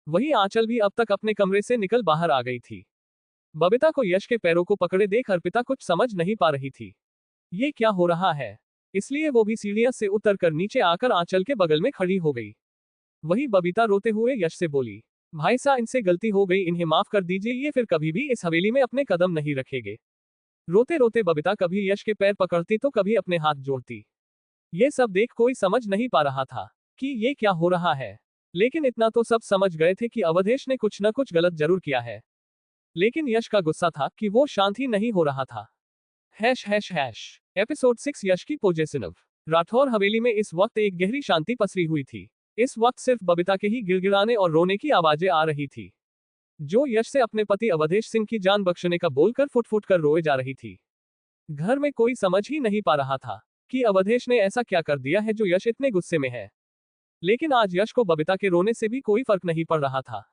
वही आंचल भी अब तक अपने कमरे से निकल बाहर आ गई थी। बबीता को यश के पैरों को पकड़े देख अर्पिता कुछ समझ नहीं पा रही थी, ये क्या हो रहा है। इसलिए वो भी सीढ़ियां से उतरकर नीचे आकर आंचल के बगल में खड़ी हो गई। वही बबीता रोते हुए यश से बोली, भाई साहब इनसे गलती हो गई, इन्हें माफ कर दीजिए, ये फिर कभी भी इस हवेली में अपने कदम नहीं रखेंगे। रोते रोते बबीता कभी यश के पैर पकड़ती तो कभी अपने हाथ जोड़ती। ये सब देख कोई समझ नहीं पा रहा था कि ये क्या हो रहा है, लेकिन इतना तो सब समझ गए थे कि अवधेश ने कुछ न कुछ गलत जरूर किया है। लेकिन यश का गुस्सा था कि वो शांत ही नहीं हो रहा था। एपिसोड 6 यश की पोजेसिव। राठौर हवेली में इस वक्त एक गहरी शांति पसरी हुई थी। इस वक्त सिर्फ बबीता के ही गिड़गिड़ाने और रोने की आवाजें आ रही थी, जो यश से अपने पति अवधेश सिंह की जान बख्शने का बोलकर फुट फुट कर रोए जा रही थी। घर में कोई समझ ही नहीं पा रहा था कि अवधेश ने ऐसा क्या कर दिया है जो यश इतने गुस्से में है। लेकिन आज यश को बबीता के रोने से भी कोई फर्क नहीं पड़ रहा था।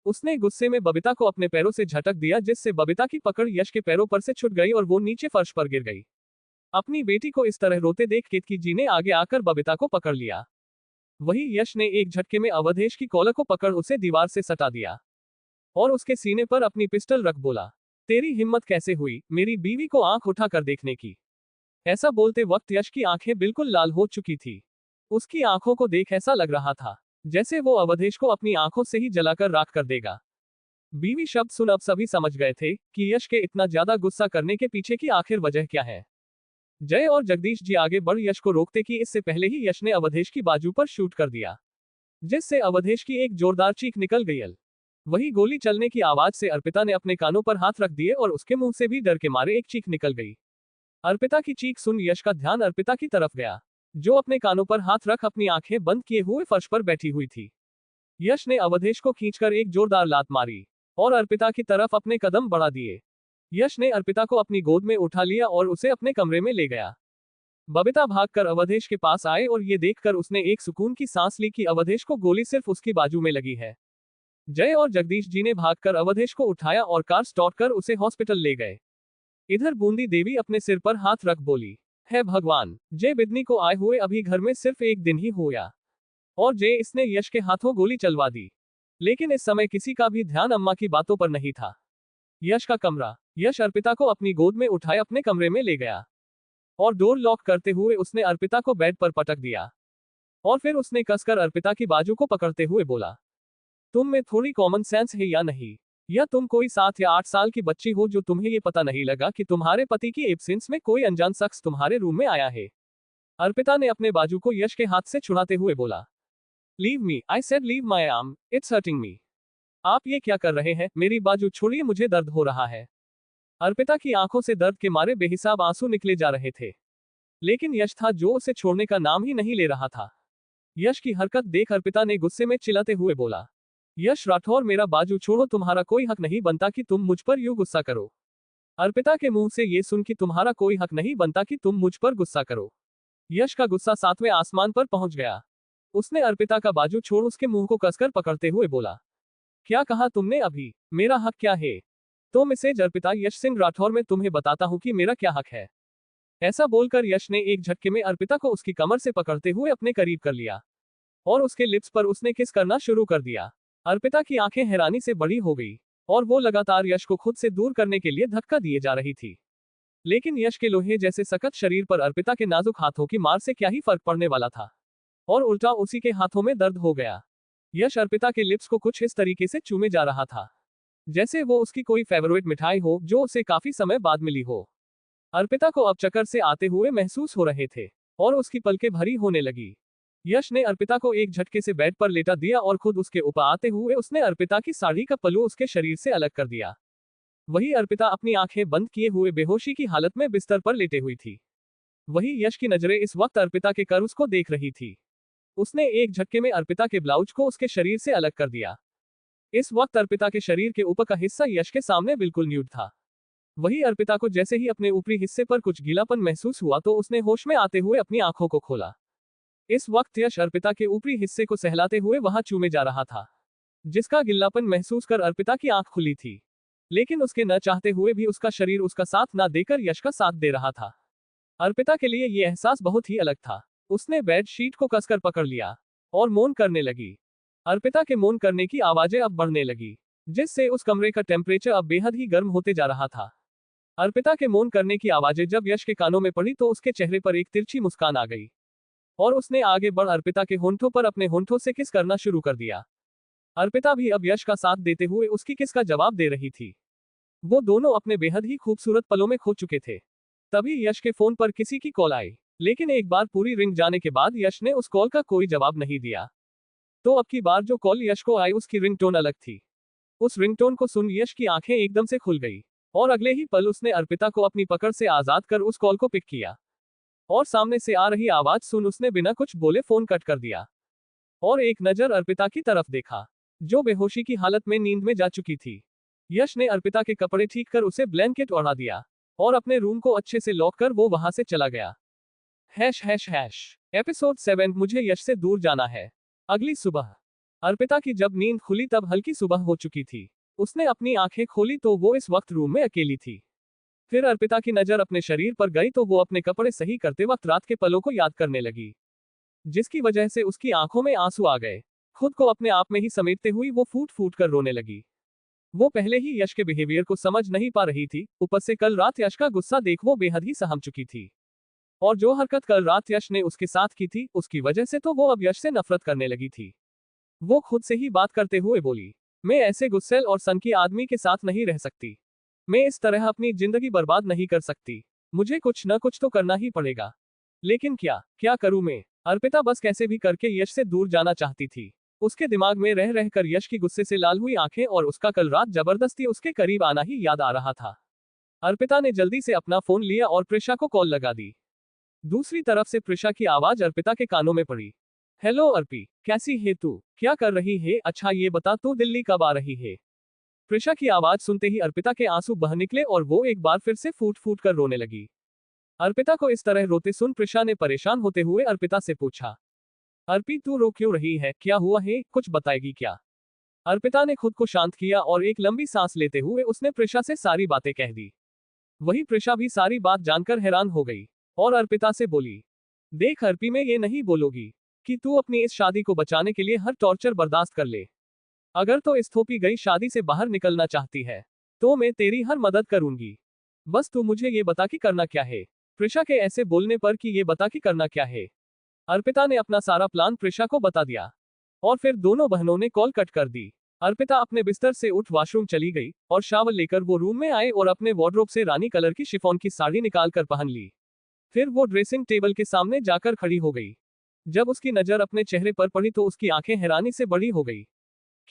उसने गुस्से में बबीता को अपने पैरों से झटक दिया, जिससे बबीता की पकड़ यश के पैरों पर से छूट गई और वो नीचे फर्श पर गिर गई। अपनी बेटी को इस तरह रोते देख केतकी जी ने आगे आकर बबीता को पकड़ लिया। वही यश ने एक झटके में अवधेश की कॉलर को पकड़ उसे दीवार से सटा दिया और उसके सीने पर अपनी पिस्टल रख बोला, तेरी हिम्मत कैसे हुई मेरी बीवी को आंख उठा कर देखने की। ऐसा बोलते वक्त यश की आंखें बिल्कुल लाल हो चुकी थी। उसकी आंखों को देख ऐसा लग रहा था जैसे वो अवधेश को अपनी आंखों से ही जलाकर राख कर देगा। बीवी शब्द सुन अब सभी समझ गए थे कि यश के इतना ज्यादा गुस्सा करने के पीछे की आखिर वजह क्या है। जय और जगदीश जी आगे बढ़ यश को रोकते कि इससे पहले ही यश ने अवधेश की बाजू पर शूट कर दिया, जिससे अवधेश की एक जोरदार चीख निकल गई। वही गोली चलने की आवाज से अर्पिता ने अपने कानों पर हाथ रख दिए और उसके मुंह से भी डर के मारे एक चीख निकल गई। अर्पिता की चीख सुन यश का ध्यान अर्पिता की तरफ गया, जो अपने कानों पर हाथ रख अपनी आंखें बंद किए हुए फर्श पर बैठी हुई थी। यश ने अवधेश को खींचकर एक जोरदार लात मारी और अर्पिता की तरफ अपने कदम बढ़ा दिए। यश ने अर्पिता को अपनी गोद में उठा लिया और उसे अपने कमरे में ले गया। बबीता भागकर अवधेश के पास आए और ये देखकर उसने एक सुकून की सांस ली कि अवधेश को गोली सिर्फ उसकी बाजू में लगी है। जय और जगदीश जी ने भागकर अवधेश को उठाया और कार स्टार्ट कर उसे हॉस्पिटल ले गए। इधर बूंदी देवी अपने सिर पर हाथ रख बोली, है भगवान, जय बिदनी को आए हुए अभी घर में सिर्फ एक दिन ही हुआ और जय इसने यश के हाथों गोली चलवा दी। लेकिन इस समय किसी का भी ध्यान अम्मा की बातों पर नहीं था। यश का कमरा। यश अर्पिता को अपनी गोद में उठाए अपने कमरे में ले गया और डोर लॉक करते हुए उसने अर्पिता को बेड पर पटक दिया और फिर उसने कसकर अर्पिता की बाजू को पकड़ते हुए बोला, तुम में थोड़ी कॉमन सेंस है या नहीं? या तुम कोई 7 या 8 साल की बच्ची हो जो तुम्हें ये पता नहीं लगा कि तुम्हारे पति की एब्सेंस में कोई अनजान शख्स तुम्हारे रूम में आया है? अर्पिता ने अपने बाजू को यश के हाथ से छुड़ाते हुए बोला, leave me, I said leave my arm, it's hurting me. आप ये क्या कर रहे हैं? मेरी बाजू छोड़िए, मुझे दर्द हो रहा है। अर्पिता की आंखों से दर्द के मारे बेहिसाब आंसू निकले जा रहे थे, लेकिन यश था जो उसे छोड़ने का नाम ही नहीं ले रहा था। यश की हरकत देख अर्पिता ने गुस्से में चिल्लाते हुए बोला, यश राठौर, मेरा बाजू छोड़ो, तुम्हारा कोई हक नहीं बनता कि तुम मुझ पर यूं गुस्सा करो। अर्पिता के मुंह से ये सुन कि तुम्हारा कोई हक नहीं बनता कि तुम मुझ पर गुस्सा करो, यश का गुस्सा 7वें आसमान पर पहुंच गया। उसने अर्पिता का बाजू छोड़ उसके मुंह को कसकर पकड़ते हुए बोला, क्या कहा तुमने अभी? मेरा हक क्या है? तो मिसेज अर्पिता, यश सिंह राठौर, मैं तुम्हें बताता हूं कि मेरा क्या हक है। ऐसा बोलकर यश ने एक झटके में अर्पिता को उसकी कमर से पकड़ते हुए अपने करीब कर लिया और उसके लिप्स पर उसने किस करना शुरू कर दिया। अर्पिता की आंखें हैरानी से बड़ी हो गई और वो लगातार यश को खुद से दूर करने के लिए धक्का दिए जा रही थी। लेकिन यश के लोहे जैसे सख्त शरीर पर अर्पिता के नाजुक हाथों की मार से क्या ही फर्क पड़ने वाला था, और उल्टा उसी के हाथों में दर्द हो गया। यश अर्पिता के लिप्स को कुछ इस तरीके से चूमे जा रहा था जैसे वो उसकी कोई फेवरेट मिठाई हो जो उसे काफी समय बाद मिली हो। अर्पिता को अब चक्कर से आते हुए महसूस हो रहे थे और उसकी पलकें भरी होने लगी। यश ने अर्पिता को एक झटके से बेड पर लेटा दिया और खुद उसके ऊपर आते हुए उसने अर्पिता की साड़ी का पल्लू उसके शरीर से अलग कर दिया। वही अर्पिता अपनी आंखें बंद किए हुए बेहोशी की हालत में बिस्तर पर लेटे हुई थी। वही यश की नजरें इस वक्त अर्पिता के कर्व्स को देख रही थी। उसने एक झटके में अर्पिता के ब्लाउज को उसके शरीर से अलग कर दिया। इस वक्त अर्पिता के शरीर के ऊपर का हिस्सा यश के सामने बिल्कुल न्यूड था। वही अर्पिता को जैसे ही अपने ऊपरी हिस्से पर कुछ गीलापन महसूस हुआ तो उसने होश में आते हुए अपनी आंखों को खोला। इस वक्त यश अर्पिता के ऊपरी हिस्से को सहलाते हुए वहां चूमे जा रहा था, जिसका गिल्लापन महसूस कर अर्पिता की आंख खुली थी। लेकिन उसके न चाहते हुए भी उसका शरीर उसका साथ ना देकर यश का साथ दे रहा था। अर्पिता के लिए यह एहसास बहुत ही अलग था। उसने बेड शीट को कसकर पकड़ लिया और मौन करने लगी। अर्पिता के मौन करने की आवाजें अब बढ़ने लगी, जिससे उस कमरे का टेम्परेचर अब बेहद ही गर्म होते जा रहा था। अर्पिता के मौन करने की आवाजें जब यश के कानों में पड़ी तो उसके चेहरे पर एक तिरछी मुस्कान आ गई और उसने आगे बढ़ अर्पिता के होंठों पर अपने होंठों से किस करना शुरू कर दिया। अर्पिता भी अब यश का साथ देते हुए उसकी किस का जवाब दे रही थी। वो दोनों अपने बेहद ही खूबसूरत पलों में खो चुके थे। तभी यश के फोन पर किसी की कॉल आई, लेकिन एक बार पूरी रिंग जाने के बाद यश ने उस कॉल का कोई जवाब नहीं दिया। तो अब की बार जो कॉल यश को आई उसकी रिंगटोन अलग थी। उस रिंगटोन को सुन यश की आंखें एकदम से खुल गई और अगले ही पल उसने अर्पिता को अपनी पकड़ से आजाद कर उस कॉल को पिक किया और सामने से आ रही आवाज सुन उसने बिना कुछ बोले फोन कट कर दिया और एक नजर अर्पिता की तरफ देखा, जो बेहोशी की हालत में नींद में जा चुकी थी। यश ने अर्पिता के कपड़े ठीक कर उसे ब्लैंकेट ओढ़ा दिया और अपने रूम को अच्छे से लॉक कर वो वहां से चला गया। एपिसोड 7 मुझे यश से दूर जाना है। अगली सुबह अर्पिता की जब नींद खुली तब हल्की सुबह हो चुकी थी। उसने अपनी आंखें खोली तो वो इस वक्त रूम में अकेली थी। फिर अर्पिता की नजर अपने शरीर पर गई तो वो अपने कपड़े सही करते वक्त रात के पलों को याद करने लगी, जिसकी वजह से उसकी आंखों में आंसू आ गए। खुद को अपने आप में ही समेटते हुई वो फूट फूट कर रोने लगी। वो पहले ही यश के बिहेवियर को समझ नहीं पा रही थी, ऊपर से कल रात यश का गुस्सा देख वो बेहद ही सहम चुकी थी। और जो हरकत कल रात यश ने उसके साथ की थी उसकी वजह से तो वो अब यश से नफरत करने लगी थी। वो खुद से ही बात करते हुए बोली, मैं ऐसे गुस्सैल और सनकी आदमी के साथ नहीं रह सकती। मैं इस तरह अपनी जिंदगी बर्बाद नहीं कर सकती। मुझे कुछ न कुछ तो करना ही पड़ेगा। लेकिन क्या करूं मैं? अर्पिता बस कैसे भी करके यश से दूर जाना चाहती थी। उसके दिमाग में रह रहकर यश की गुस्से से लाल हुई आंखें और उसका कल रात जबरदस्ती उसके करीब आना ही याद आ रहा था। अर्पिता ने जल्दी से अपना फोन लिया और प्रिशा को कॉल लगा दी। दूसरी तरफ से प्रिशा की आवाज अर्पिता के कानों में पड़ी। हेलो अर्पी, कैसी है तू? क्या कर रही है? अच्छा ये बता तू दिल्ली कब आ रही है? प्रिशा की आवाज सुनते ही अर्पिता के आंसू बह निकले और वो एक बार फिर से फूट फूट कर रोने लगी। अर्पिता को इस तरह रोते सुन प्रिशा ने परेशान होते हुए अर्पिता से पूछा, अर्पी तू रो क्यों रही है? क्या हुआ है? कुछ बताएगी क्या? अर्पिता ने खुद को शांत किया और एक लंबी सांस लेते हुए उसने प्रिशा से सारी बातें कह दी। वही प्रिशा भी सारी बात जानकर हैरान हो गई और अर्पिता से बोली, देख अर्पी, मैं ये नहीं बोलूंगी कि तू अपनी इस शादी को बचाने के लिए हर टॉर्चर बर्दाश्त कर ले। अगर तो इस थोपी गई शादी से बाहर निकलना चाहती है तो मैं तेरी हर मदद करूंगी। बस तू मुझे ये बता कि करना क्या है। प्रिशा के ऐसे बोलने पर कि ये बता कि करना क्या है, अर्पिता ने अपना सारा प्लान प्रिशा को बता दिया और फिर दोनों बहनों ने कॉल कट कर दी। अर्पिता अपने बिस्तर से उठ वॉशरूम चली गई और शावर लेकर वो रूम में आए और अपने वार्डरोब से रानी कलर की शिफॉन की साड़ी निकाल कर पहन ली। फिर वो ड्रेसिंग टेबल के सामने जाकर खड़ी हो गई। जब उसकी नजर अपने चेहरे पर पड़ी तो उसकी आंखें हैरानी से बड़ी हो गई,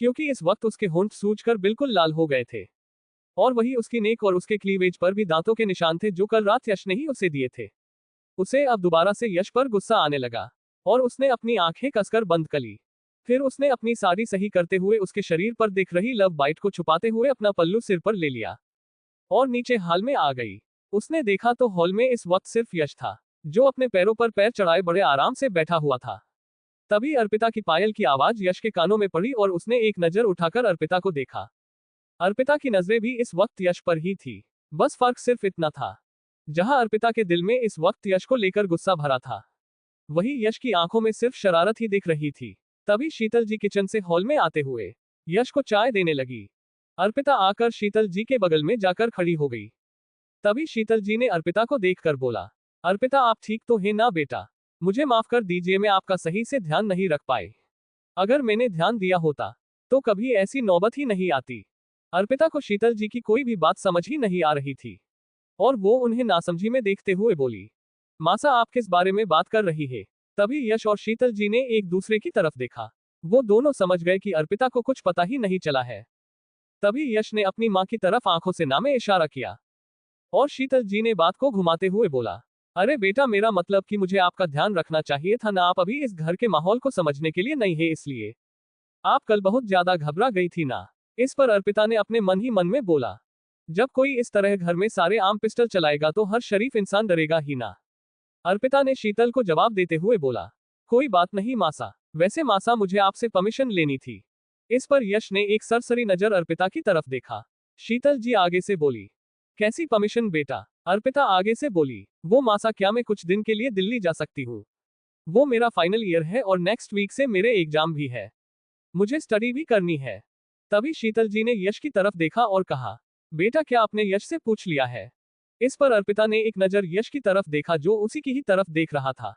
क्योंकि इस वक्त उसके होंठ सूजकर बिल्कुल लाल हो गए थे और वही उसकी नेक और उसके क्लीवेज पर भी दांतों के निशान थे जो कल रात यश ने ही उसे दिए थे। उसे अब दोबारा से यश पर गुस्सा आने लगा और उसने अपनी आंखें कसकर बंद कर ली। फिर उसने अपनी साड़ी सही करते हुए उसके शरीर पर दिख रही लव बाइट को छुपाते हुए अपना पल्लू सिर पर ले लिया और नीचे हॉल में आ गई। उसने देखा तो हॉल में इस वक्त सिर्फ यश था, जो अपने पैरों पर पैर चढ़ाए बड़े आराम से बैठा हुआ था। तभी अर्पिता की पायल की आवाज यश के कानों में पड़ी और उसने एक नजर उठाकर अर्पिता को देखा। अर्पिता की नजरें भी इस वक्त यश पर ही थी। बस फर्क सिर्फ इतना था, जहां अर्पिता के दिल में इस वक्त यश को लेकर गुस्सा भरा था, वहीं यश की आंखों में सिर्फ शरारत ही दिख रही थी। तभी शीतल जी किचन से हॉल में आते हुए यश को चाय देने लगी। अर्पिता आकर शीतल जी के बगल में जाकर खड़ी हो गई। तभी शीतल जी ने अर्पिता को देखकर बोला, अर्पिता आप ठीक तो है ना बेटा? मुझे माफ कर दीजिए, मैं आपका सही से ध्यान नहीं रख पाई। अगर मैंने ध्यान दिया होता तो कभी ऐसी नौबत ही नहीं आती। अर्पिता को शीतल जी की कोई भी बात समझ ही नहीं आ रही थी और वो उन्हें नासमझी में देखते हुए बोली, मासा आप किस बारे में बात कर रही है? तभी यश और शीतल जी ने एक दूसरे की तरफ देखा। वो दोनों समझ गए कि अर्पिता को कुछ पता ही नहीं चला है। तभी यश ने अपनी मां की तरफ आंखों से ना में इशारा किया और शीतल जी ने बात को घुमाते हुए बोला, अरे बेटा मेरा मतलब कि मुझे आपका ध्यान रखना चाहिए था ना, आप अभी इस घर के माहौल को समझने के लिए नहीं है, इसलिए आप कल बहुत ज्यादा घबरा गई थी ना। इस पर अर्पिता ने अपने मन ही मन में बोला, जब कोई इस तरह घर में सारे आम पिस्टल चलाएगा तो हर शरीफ इंसान डरेगा ही ना। अर्पिता ने शीतल को जवाब देते हुए बोला, कोई बात नहीं मासा, वैसे मासा मुझे आपसे परमिशन लेनी थी। इस पर यश ने एक सरसरी नजर अर्पिता की तरफ देखा। शीतल जी आगे से बोली, कैसी परमिशन बेटा? अर्पिता आगे से बोली, वो मासा क्या मैं कुछ दिन के लिए दिल्ली जा सकती हूँ? वो मेरा फाइनल ईयर है और नेक्स्ट वीक से मेरे एग्जाम भी है, मुझे स्टडी भी करनी है। तभी शीतल जी ने यश की तरफ देखा और कहा, बेटा क्या आपने यश से पूछ लिया है? इस पर अर्पिता ने एक नजर यश की तरफ देखा जो उसी की ही तरफ देख रहा था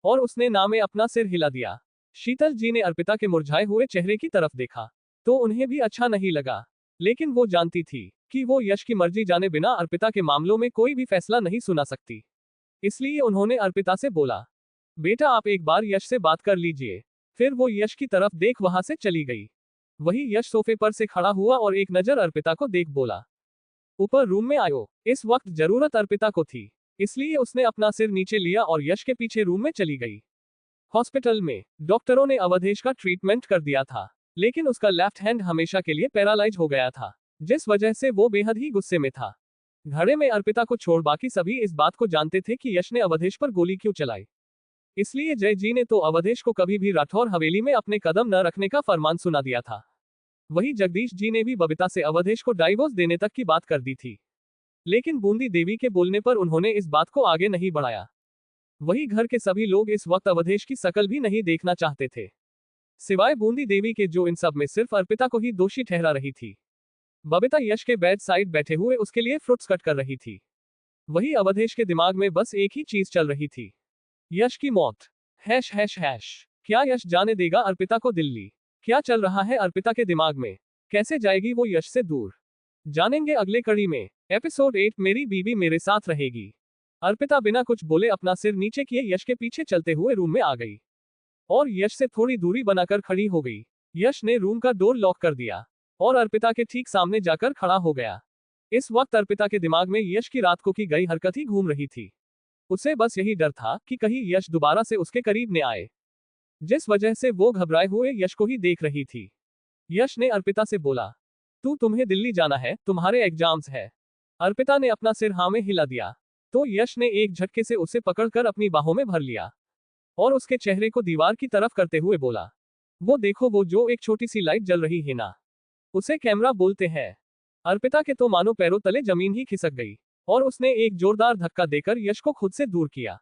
और उसने ना में अपना सिर हिला दिया। शीतल जी ने अर्पिता के मुरझाए हुए चेहरे की तरफ देखा तो उन्हें भी अच्छा नहीं लगा, लेकिन वो जानती थी कि वो यश की मर्जी जाने बिना अर्पिता के मामलों में कोई भी फैसला नहीं सुना सकती। इसलिए उन्होंने अर्पिता से बोला, बेटा आप एक बार यश से बात कर लीजिए। फिर वो यश की तरफ देख वहां से चली गई। वही यश सोफे पर से खड़ा हुआ और एक नजर अर्पिता को देख बोला, ऊपर रूम में आयो। इस वक्त जरूरत अर्पिता को थी, इसलिए उसने अपना सिर नीचे लिया और यश के पीछे रूम में चली गई। हॉस्पिटल में डॉक्टरों ने अवधेश का ट्रीटमेंट कर दिया था, लेकिन उसका लेफ्ट हैंड हमेशा के लिए पैरालाइज हो गया था, जिस वजह से वो बेहद ही गुस्से में था। घरे में अर्पिता को छोड़ बाकी सभी इस बात को जानते थे कि यश ने अवधेश पर गोली क्यों चलाई। इसलिए जय जी ने तो अवधेश को कभी भी राठौर हवेली में अपने कदम न रखने का फरमान सुना दिया था। वही जगदीश जी ने भी बबीता से अवधेश को डाइवोर्स देने तक की बात कर दी थी, लेकिन बूंदी देवी के बोलने पर उन्होंने इस बात को आगे नहीं बढ़ाया। वही घर के सभी लोग इस वक्त अवधेश की शकल भी नहीं देखना चाहते थे, सिवाय बूंदी देवी के, जो इन सब में सिर्फ अर्पिता को ही दोषी ठहरा रही थी। बबीता यश के बेड साइड बैठे हुए उसके लिए फ्रूट्स कट कर रही थी। वही अवधेश के दिमाग में बस एक ही चीज चल रही थी, यश की मौत। हैश हैश हैश क्या यश जाने देगा अर्पिता को दिल्ली? क्या चल रहा है अर्पिता के दिमाग में? कैसे जाएगी वो यश से दूर? जानेंगे अगले कड़ी में। एपिसोड 8 मेरी बीवी मेरे साथ रहेगी। अर्पिता बिना कुछ बोले अपना सिर नीचे किए यश के पीछे चलते हुए रूम में आ गई और यश से थोड़ी दूरी बनाकर खड़ी हो गई। यश ने रूम का डोर लॉक कर दिया और अर्पिता के ठीक सामने जाकर खड़ा हो गया। इस वक्त अर्पिता के दिमाग में यश की रात को की गई हरकत ही घूम रही थी। उसे बस यही डर था कि कहीं यश दोबारा से उसके करीब न आए, जिस वजह से वो घबराए हुए यश को ही देख रही थी। यश ने अर्पिता से बोला, तुम्हें दिल्ली जाना है, तुम्हारे एग्जाम्स है। अर्पिता ने अपना सिर हाँ में हिला दिया तो यश ने एक झटके से उसे पकड़कर अपनी बाहों में भर लिया और उसके चेहरे को दीवार की तरफ करते हुए बोला, वो देखो वो जो एक छोटी सी लाइट जल रही है ना, उसे कैमरा बोलते हैं। अर्पिता के तो मानो पैरों तले जमीन ही खिसक गई और उसने एक जोरदार धक्का देकर यश को खुद से दूर किया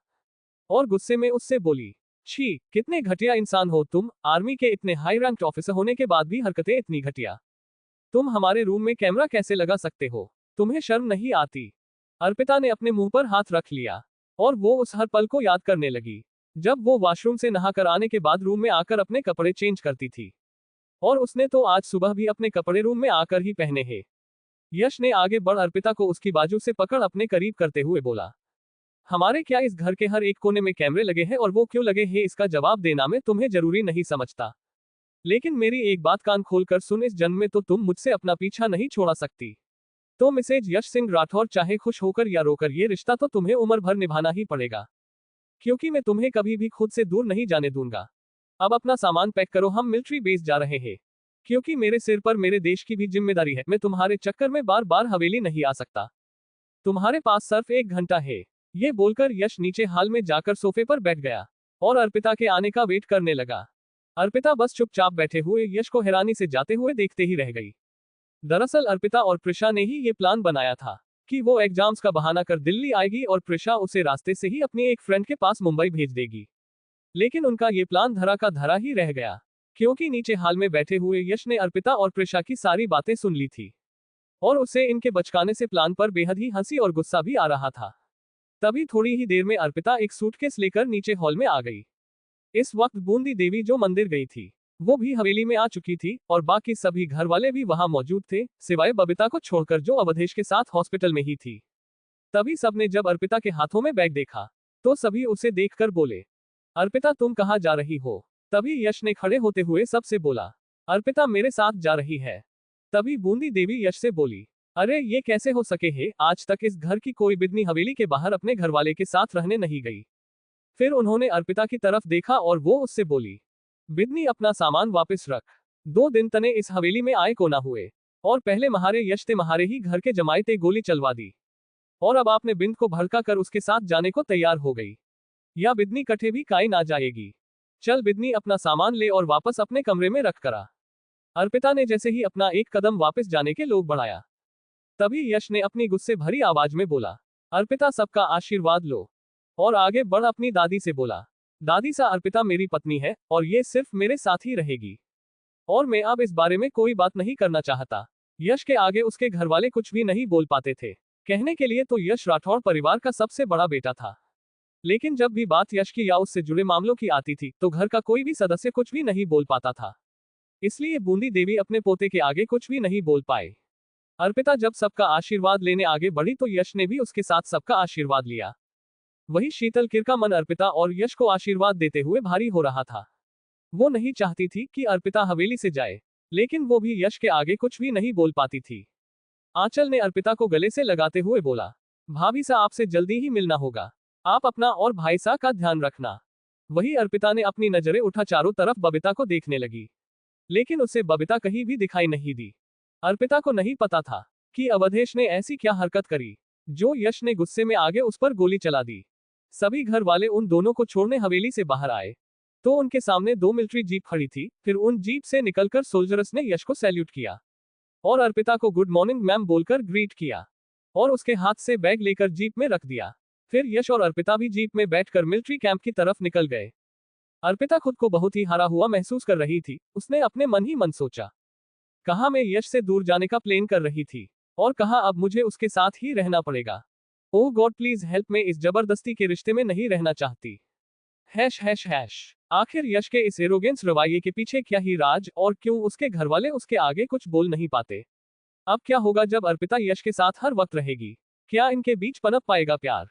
और गुस्से में उससे बोली, छी कितने घटिया इंसान हो तुम, आर्मी के इतने हाई रैंक्ड ऑफिसर होने के बाद भी हरकतें इतनी घटिया। तुम हमारे रूम में कैमरा कैसे लगा सकते हो? तुम्हें शर्म नहीं आती? अर्पिता ने अपने मुंह पर हाथ रख लिया और वो उस हर पल को याद करने लगी जब वो वॉशरूम से नहाकर आने के बाद रूम में आकर अपने कपड़े चेंज करती थी, और उसने तो आज सुबह भी अपने कपड़े रूम में आकर ही पहने हैं। यश ने आगे बढ़ अर्पिता को उसकी बाजू से पकड़ अपने करीब करते हुए बोला, हमारे क्या इस घर के हर एक कोने में कैमरे लगे हैं और वो क्यों लगे हैं इसका जवाब देना मैं तुम्हें जरूरी नहीं समझता, लेकिन मेरी एक बात कान खोलकर सुन, इस जन्म में तो तुम मुझसे अपना पीछा नहीं छोड़ा सकती। तो मिसेज यश सिंह राठौर चाहे खुश होकर या रोकर ये रिश्ता तो तुम्हें उम्र भर निभाना ही पड़ेगा, क्योंकि मैं तुम्हें कभी भी खुद से दूर नहीं जाने दूंगा। अब अपना सामान पैक करो, हम मिलिट्री बेस जा रहे हैं, क्योंकि मेरे सिर पर मेरे देश की भी जिम्मेदारी है। मैं तुम्हारे चक्कर में बार बार हवेली नहीं आ सकता, तुम्हारे पास सिर्फ 1 घंटा है। ये बोलकर यश नीचे हाल में जाकर सोफे पर बैठ गया और अर्पिता के आने का वेट करने लगा। अर्पिता बस चुपचाप बैठे हुए यश को हैरानी से जाते हुए देखते ही रह गई। दरअसल अर्पिता और प्रिशा ने ही ये प्लान बनाया था कि वो एग्जाम्स का बहाना कर दिल्ली आएगी और प्रिशा उसे रास्ते से ही अपनी एक फ्रेंड के पास मुंबई भेज देगी। लेकिन उनका ये प्लान धरा का धरा ही रह गया, क्योंकि नीचे हाल में बैठे हुए यश ने अर्पिता और प्रिशा की सारी बातें सुन ली थी और उसे इनके बचकाने से प्लान पर बेहद ही हंसी और गुस्सा भी आ रहा था। तभी थोड़ी ही देर में अर्पिता एक सूटकेस लेकर नीचे हॉल में आ गई। इस वक्त बूंदी देवी जो मंदिर गई थी वो भी हवेली में आ चुकी थी और बाकी सभी घर वाले भी वहां मौजूद थे, सिवाय बबीता को छोड़कर जो अवधेश के साथ हॉस्पिटल में ही थी। तभी सबने जब अर्पिता के हाथों में बैग देखा तो सभी उसे देखकर बोले, अर्पिता तुम कहाँ जा रही हो? तभी यश ने खड़े होते हुए सबसे बोला, अर्पिता मेरे साथ जा रही है। तभी बूंदी देवी यश से बोली, अरे ये कैसे हो सके है, आज तक इस घर की कोई बिदनी हवेली के बाहर अपने घरवाले के साथ रहने नहीं गई। फिर उन्होंने अर्पिता की तरफ देखा और वो उससे बोली, बिदनी अपना सामान वापस रख, 2 दिन तने इस हवेली में आए को ना हुए और पहले महारे यशते महारे ही घर के जमायते गोली चलवा दी और अब आपने बिंद को भड़का कर उसके साथ जाने को तैयार हो गई। या बिदनी कठे भी काई ना जाएगी। चल बिदनी अपना सामान ले और वापस अपने कमरे में रख करा। अर्पिता ने जैसे ही अपना एक कदम वापस जाने के लोग बढ़ाया तभी यश ने अपनी गुस्से भरी आवाज में बोला, अर्पिता सबका आशीर्वाद लो और आगे बढ़ अपनी दादी से बोला, दादी सा अर्पिता मेरी पत्नी है और ये सिर्फ मेरे साथ ही रहेगी और मैं अब इस बारे में कोई बात नहीं करना चाहता। यश के आगे उसके घर वाले कुछ भी नहीं बोल पाते थे। कहने के लिए तो यश राठौड़ परिवार का सबसे बड़ा बेटा था, लेकिन जब भी बात यश की या उससे जुड़े मामलों की आती थी तो घर का कोई भी सदस्य कुछ भी नहीं बोल पाता था। इसलिए बूंदी देवी अपने पोते के आगे कुछ भी नहीं बोल पाए। अर्पिता जब सबका आशीर्वाद लेने आगे बढ़ी तो यश ने भी उसके साथ सबका आशीर्वाद लिया। वही शीतल किर का मन अर्पिता और यश को आशीर्वाद देते हुए भारी हो रहा था। वो नहीं चाहती थी कि अर्पिता हवेली से जाए, लेकिन वो भी यश के आगे कुछ भी नहीं बोल पाती थी। आंचल ने अर्पिता को गले से लगाते हुए बोला, भाभी सा आपसे जल्दी ही मिलना होगा, आप अपना और भाई सा का ध्यान रखना। वही अर्पिता ने अपनी नजरें उठा चारों तरफ बबीता को देखने लगी, लेकिन उसे बबीता कहीं भी दिखाई नहीं दी। अर्पिता को नहीं पता था कि अवधेश ने ऐसी क्या हरकत करी जो यश ने गुस्से में आगे उस पर गोली चला दी। सभी घर वाले उन दोनों को छोड़ने हवेली से बाहर आए तो उनके सामने 2 मिलिट्री जीप खड़ी थी। फिर उन जीप से निकलकर सोल्जर्स ने यश को सैल्यूट किया और अर्पिता को गुड मॉर्निंग मैम बोलकर ग्रीट किया और उसके हाथ से बैग लेकर जीप में रख दिया। फिर यश और अर्पिता भी जीप में बैठकर मिलिट्री कैंप की तरफ निकल गए। अर्पिता खुद को बहुत ही हारा हुआ महसूस कर रही थी। उसने अपने मन ही मन सोचा, कहाँ मैं यश से दूर जाने का प्लान कर रही थी और कहाँ अब मुझे उसके साथ ही रहना पड़ेगा। ओह गॉड प्लीज हेल्प, मैं इस जबरदस्ती के रिश्ते में नहीं रहना चाहती। ###। आखिर यश के इस एरोगेंस रवैये के पीछे क्या ही राज और क्यों उसके घर वाले उसके आगे कुछ बोल नहीं पाते। अब क्या होगा जब अर्पिता यश के साथ हर वक्त रहेगी? क्या इनके बीच पनप पाएगा प्यार?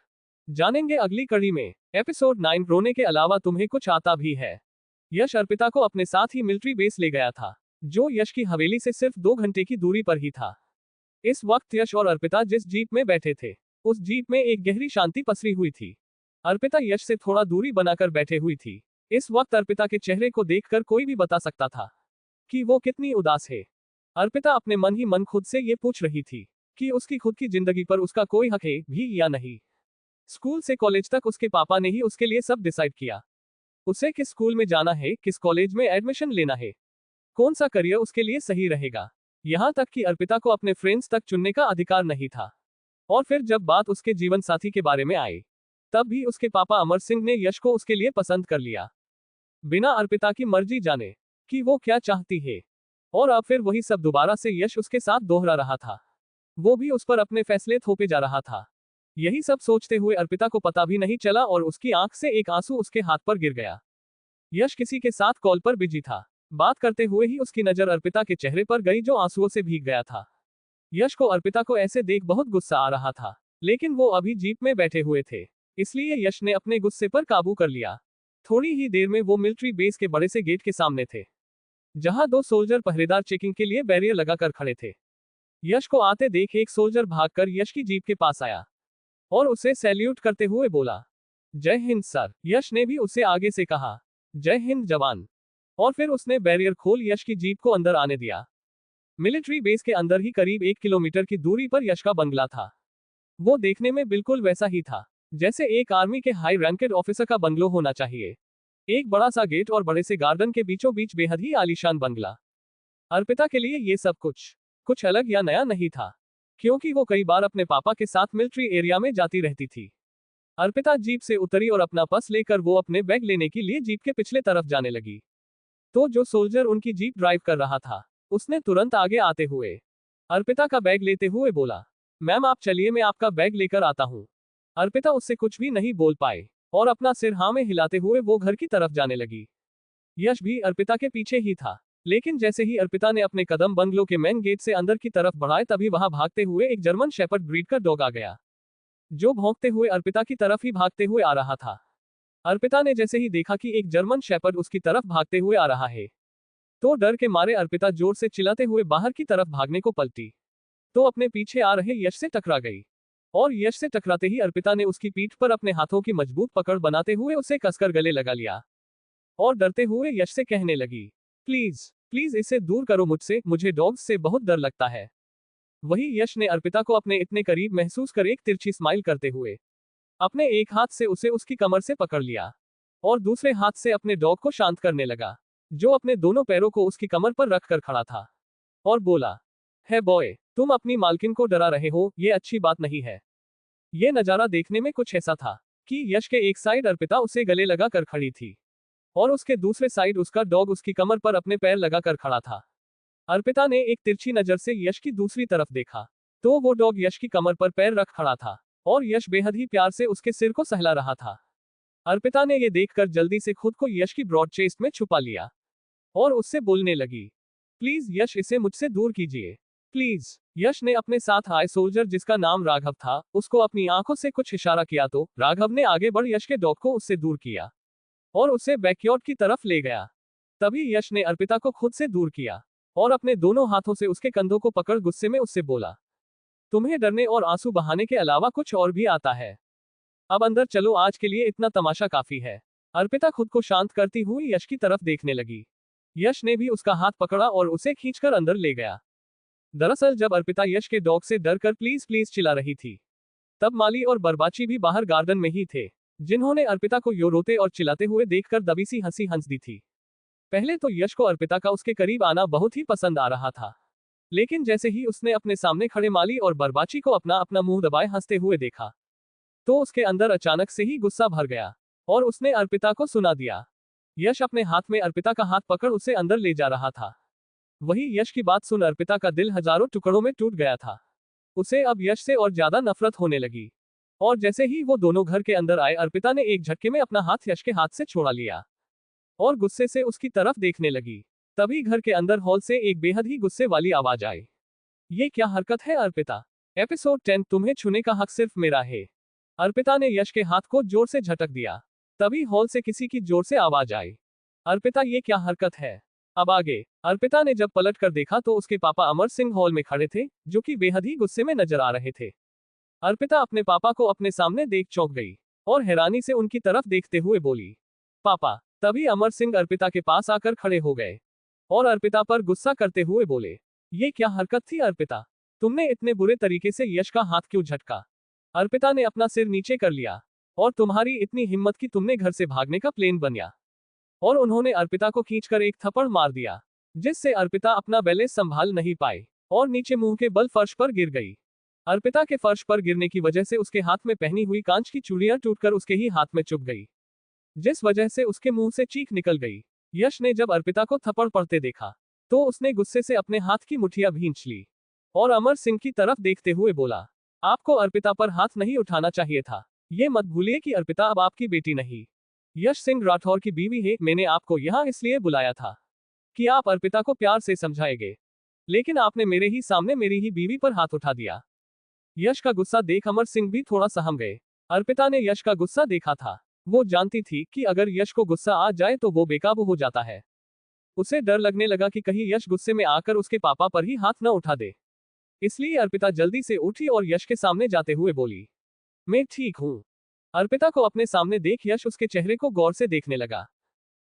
जानेंगे अगली कड़ी में। एपिसोड 9, रोने के अलावा तुम्हें कुछ आता भी है। यश अर्पिता को अपने साथ ही मिलिट्री बेस ले गया था, जो यश की हवेली से सिर्फ 2 घंटे की दूरी पर ही था। इस वक्त यश और अर्पिता जिस जीप में बैठे थे उस जीप में एक गहरी शांति पसरी हुई थी। अर्पिता यश से थोड़ा दूरी बनाकर बैठे हुई थी। इस वक्त अर्पिता के चेहरे को देखकर कोई भी बता सकता था कि वो कितनी उदास है। अर्पिता अपने मन ही मन खुद से ये पूछ रही थी कि उसकी खुद की जिंदगी पर उसका कोई हक है भी या नहीं। स्कूल से कॉलेज तक उसके पापा ने ही उसके लिए सब डिसाइड किया। उसे किस स्कूल में जाना है, किस कॉलेज में एडमिशन लेना है, कौन सा करियर उसके लिए सही रहेगा। यहाँ तक कि अर्पिता को अपने फ्रेंड्स तक चुनने का अधिकार नहीं था। और फिर जब बात उसके जीवन साथी के बारे में आई तब भी उसके पापा अमर सिंह ने यश को उसके लिए पसंद कर लिया, बिना अर्पिता की मर्जी जाने कि वो क्या चाहती है। और अब फिर वही सब दोबारा से यश उसके साथ दोहरा रहा था। वो भी उस पर अपने फैसले थोपे जा रहा था। यही सब सोचते हुए अर्पिता को पता भी नहीं चला और उसकी आंख से एक आंसू उसके हाथ पर गिर गया। यश किसी के साथ कॉल पर बिजी था। बात करते हुए ही उसकी नजर अर्पिता के चेहरे पर गई जो आंसुओं से भीग गया था। यश को अर्पिता को ऐसे देख बहुत गुस्सा आ रहा था, लेकिन वो अभी जीप में बैठे हुए थे, इसलिए यश ने अपने गुस्से पर काबू कर लिया। थोड़ी ही देर में वो मिलिट्री बेस के बड़े से गेट के सामने थे, जहां 2 सोल्जर पहरेदार चेकिंग के लिए बैरियर लगाकर खड़े थे। यश को आते देख एक सोल्जर भागकर यश की जीप के पास आया और उसे सैल्यूट करते हुए बोला, जय हिंद सर। यश ने भी उसे आगे से कहा, जय हिंद जवान। और फिर उसने बैरियर खोल यश की जीप को अंदर आने दिया। मिलिट्री बेस के अंदर ही करीब 1 किलोमीटर की दूरी पर यश का बंगला था। वो देखने में बिल्कुल वैसा ही था जैसे एक आर्मी के हाई रैंकेड ऑफिसर का बंगलो होना चाहिए। एक बड़ा सा गेट और बड़े से गार्डन के बीचों बीच बेहद ही आलीशान बंगला। अर्पिता के लिए ये सब कुछ अलग या नया नहीं था। क्योंकि वो कई बार अपने पापा के साथ मिलिट्री एरिया में जाती रहती थी। अर्पिता जीप से उतरी और अपना पर्स लेकर वो अपने बैग लेने के लिए जीप के पिछले तरफ जाने लगी। तो जो सोल्जर उनकी जीप ड्राइव कर रहा था, उसने तुरंत आगे आते हुए अर्पिता का बैग लेते हुए बोला, मैम आप चलिए, मैं आपका बैग लेकर आता हूँ। अर्पिता उससे कुछ भी नहीं बोल पाए और अपना सिर हाँ में हिलाते हुए वो घर की तरफ जाने लगी। यश भी अर्पिता के पीछे ही था, लेकिन जैसे ही अर्पिता ने अपने कदम बंगलो के मेन गेट से अंदर की तरफ बढ़ाए, तभी वहां भागते हुए एक जर्मन शेपर्ड ब्रीड का डॉग आ गया, जो भौंकते हुए अर्पिता की तरफ ही भागते हुए आ रहा था। अर्पिता ने जैसे ही देखा कि एक जर्मन शेपर्ड उसकी तरफ भागते हुए आ रहा है, तो डर के मारे अर्पिता जोर से चिल्लाते हुए बाहर की तरफ भागने को पलटी, तो अपने पीछे आ रहे यश से टकरा गई। और यश से टकराते ही अर्पिता ने उसकी पीठ पर अपने हाथों की मजबूत पकड़ बनाते हुए उसे कसकर गले लगा लिया और डरते हुए यश से कहने लगी, प्लीज प्लीज इसे दूर करो मुझसे, मुझे डॉग्स से बहुत डर लगता है। वही यश ने अर्पिता को अपने इतने करीब महसूस कर एक तिरछी स्माइल करते हुए अपने एक हाथ से उसे उसकी कमर से पकड़ लिया और दूसरे हाथ से अपने डॉग को शांत करने लगा, जो अपने दोनों पैरों को उसकी कमर पर रखकर खड़ा था, और बोला, है बॉय, तुम अपनी मालकिन को डरा रहे हो, ये अच्छी बात नहीं है। ये नजारा देखने में कुछ ऐसा था कि यश के एक साइड अर्पिता उसे गले लगा कर खड़ी थी और उसके दूसरे साइड उसका डॉग उसकी कमर पर अपने पैर लगाकर खड़ा था। अर्पिता ने एक तिरछी नजर से यश की दूसरी तरफ देखा, तो वो डॉग यश की कमर पर पैर रख खड़ा था और यश बेहद ही प्यार से उसके सिर को सहला रहा था। अर्पिता ने ये देखकर जल्दी से खुद को यश की ब्रॉड चेस्ट में छुपा लिया और उससे बोलने लगी, प्लीज यश, इसे मुझसे दूर कीजिए, प्लीज। यश ने अपने साथ आए सोल्जर, जिसका नाम राघव था, उसको अपनी आंखों से कुछ इशारा किया तो राघव ने आगे बढ़ यश के डॉग को उससे दूर किया और उसे बैकयार्ड की तरफ ले गया। तभी यश ने अर्पिता को खुद से दूर किया और अपने दोनों हाथों से उसके कंधों को पकड़ गुस्से में उससे बोला, तुम्हें डरने और आंसू बहाने के अलावा कुछ और भी आता है? अब अंदर चलो, आज के लिए इतना तमाशा काफी है। अर्पिता खुद को शांत करती हुई यश की तरफ देखने लगी। यश ने भी उसका हाथ पकड़ा और उसे खींचकर अंदर ले गया। दरअसल जब अर्पिता यश के डॉग से डरकर प्लीज प्लीज चिल्ला रही थी, तब माली और बरबाची भी बाहर गार्डन में ही थे, जिन्होंने अर्पिता को यो रोते और चिल्लाते हुए देखकर दबी सी हंसी हंस दी थी। पहले तो यश को अर्पिता का उसके करीब आना बहुत ही पसंद आ रहा था, लेकिन जैसे ही उसने अपने सामने खड़े माली और बरबाची को अपना अपना मुंह दबाए हंसते हुए देखा, तो उसके अंदर अचानक से ही गुस्सा भर गया और उसने अर्पिता को सुना दिया। यश अपने हाथ में अर्पिता का हाथ पकड़ उसे अंदर ले जा रहा था। वही यश की बात सुन अर्पिता का दिल हजारों टुकड़ों में टूट गया था। उसे अब यश से और ज्यादा नफरत होने लगी और जैसे ही वो दोनों घर के अंदर आए, अर्पिता ने एक झटके में अपना हाथ यश के हाथ से छोड़ा लिया और गुस्से से उसकी तरफ देखने लगी। तभी घर के अंदर हॉल से एक बेहद ही गुस्से वाली आवाज आई, ये क्या हरकत है अर्पिता? एपिसोड 10, तुम्हें छूने का हक सिर्फ मेरा है। अर्पिता ने यश के हाथ को जोर से झटक दिया। तभी हॉल से किसी की जोर से आवाज आई, अर्पिता ये क्या हरकत है? अब आगे। अर्पिता ने जब पलट कर देखा तो उसके पापा अमर सिंह हॉल में खड़े थे, जो कि बेहद ही गुस्से में नजर आ रहे थे। अर्पिता अपने पापा को अपने सामने देख चौंक गई और हैरानी से उनकी तरफ देखते हुए बोली, पापा। तभी अमर सिंह अर्पिता के पास आकर खड़े हो गए और अर्पिता पर गुस्सा करते हुए बोले, ये क्या हरकत थी अर्पिता? तुमने इतने बुरे तरीके से यश का हाथ क्यों झटका? अर्पिता ने अपना सिर नीचे कर लिया, और तुम्हारी इतनी हिम्मत कि तुमने घर से भागने का प्लान बनाया। और उन्होंने अर्पिता को खींचकर एक थप्पड़ मार दिया, जिससे अर्पिता अपना बैलेंस संभाल नहीं पाई और नीचे मुंह के बल फर्श पर गिर गई। अर्पिता के फर्श पर गिरने की वजह से उसके हाथ में पहनी हुई कांच की चूड़ियां टूटकर उसके ही हाथ में चुभ गई, जिस वजह से उसके मुंह से चीख निकल गई। यश ने जब अर्पिता को थप्पड़ पड़ते देखा, तो उसने गुस्से से अपने हाथ की मुठियां भींच ली और अमर सिंह की तरफ देखते हुए बोला, आपको अर्पिता पर हाथ नहीं उठाना चाहिए था। ये मत भूलिए कि अर्पिता अब आपकी बेटी नहीं, यश सिंह राठौर की बीवी है। मैंने आपको यहाँ इसलिए बुलाया था कि आप अर्पिता को प्यार से समझाएंगे, लेकिन आपने मेरे ही सामने मेरी ही बीवी पर हाथ उठा दिया। यश का गुस्सा देख अमर सिंह भी थोड़ा सहम गए। अर्पिता ने यश का गुस्सा देखा था। वो जानती थी कि अगर यश को गुस्सा आ जाए तो वो बेकाबू हो जाता है। उसे डर लगने लगा कि कहीं यश गुस्से में आकर उसके पापा पर ही हाथ न उठा दे। इसलिए अर्पिता जल्दी से उठी और यश के सामने जाते हुए बोली, मैं ठीक हूँ। अर्पिता को अपने सामने देख यश उसके चेहरे को गौर से देखने लगा।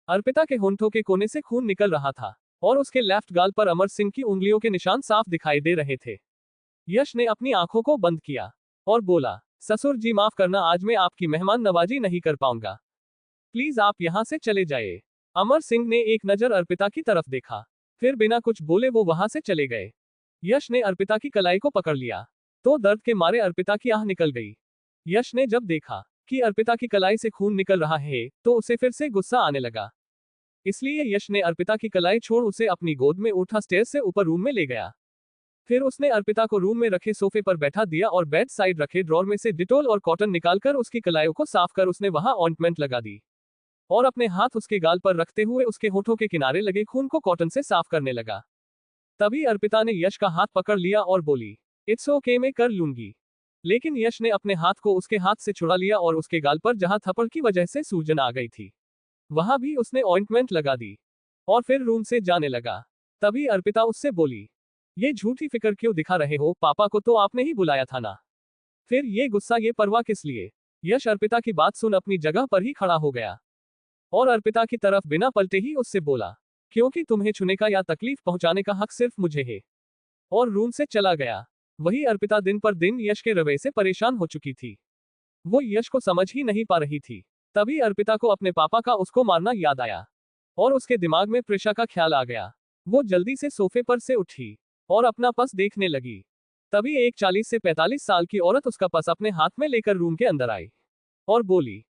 अर्पिता के होंठों के कोने से खून निकल रहा था और उसके लेफ्ट गाल पर अमर सिंह की उंगलियों के निशान साफ दिखाई दे रहे थे। यश ने अपनी आंखों को बंद किया और बोला, ससुर जी माफ करना, आज मैं आपकी मेहमान नवाजी नहीं कर पाऊंगा, प्लीज आप यहाँ से चले जाइए। अमर सिंह ने एक नजर अर्पिता की तरफ देखा, फिर बिना कुछ बोले वो वहां से चले गए। यश ने अर्पिता की कलाई को पकड़ लिया तो दर्द के मारे अर्पिता की आह निकल गई। यश ने जब देखा कि अर्पिता की कलाई से खून निकल रहा है तो उसे फिर से गुस्सा आने लगा। इसलिए यश ने अर्पिता की कलाई छोड़ उसे अपनी गोद में उठा स्टेयर से ऊपर रूम में ले गया। फिर उसने अर्पिता को रूम में रखे सोफे पर बैठा दिया और बेड साइड रखे ड्रॉर में से डिटोल और कॉटन निकालकर उसकी कलाइयों को साफ कर उसने वहां ऑइंटमेंट लगा दी और अपने हाथ उसके गाल पर रखते हुए उसके होठों के किनारे लगे खून को कॉटन से साफ करने लगा। तभी अर्पिता ने यश का हाथ पकड़ लिया और बोली, इट्स ओके, मैं कर लूंगी। लेकिन यश ने अपने हाथ को उसके हाथ से छुड़ा लिया और उसके गाल पर जहां थप्पड़ की वजह से सूजन आ गई थी वहां भी उसने ऑइंटमेंट लगा दी और फिर रूम से जाने लगा। तभी अर्पिता उससे बोली, ये झूठी फिक्र क्यों दिखा रहे हो, पापा को तो आपने ही बुलाया था ना, फिर ये गुस्सा ये परवाह किस लिए। यश अर्पिता की बात सुन अपनी जगह पर ही खड़ा हो गया और अर्पिता की तरफ बिना पलटे ही उससे बोला, क्योंकि तुम्हें छूने का या तकलीफ पहुंचाने का हक सिर्फ मुझे है, और रूम से चला गया। वही अर्पिता दिन पर दिन यश के रवैये से परेशान हो चुकी थी। वो यश को समझ ही नहीं पा रही थी। तभी अर्पिता को अपने पापा का उसको मारना याद आया और उसके दिमाग में प्रिशा का ख्याल आ गया। वो जल्दी से सोफे पर से उठी और अपना पस देखने लगी। तभी एक 40 से 45 साल की औरत उसका पस अपने हाथ में लेकर रूम के अंदर आई और बोली,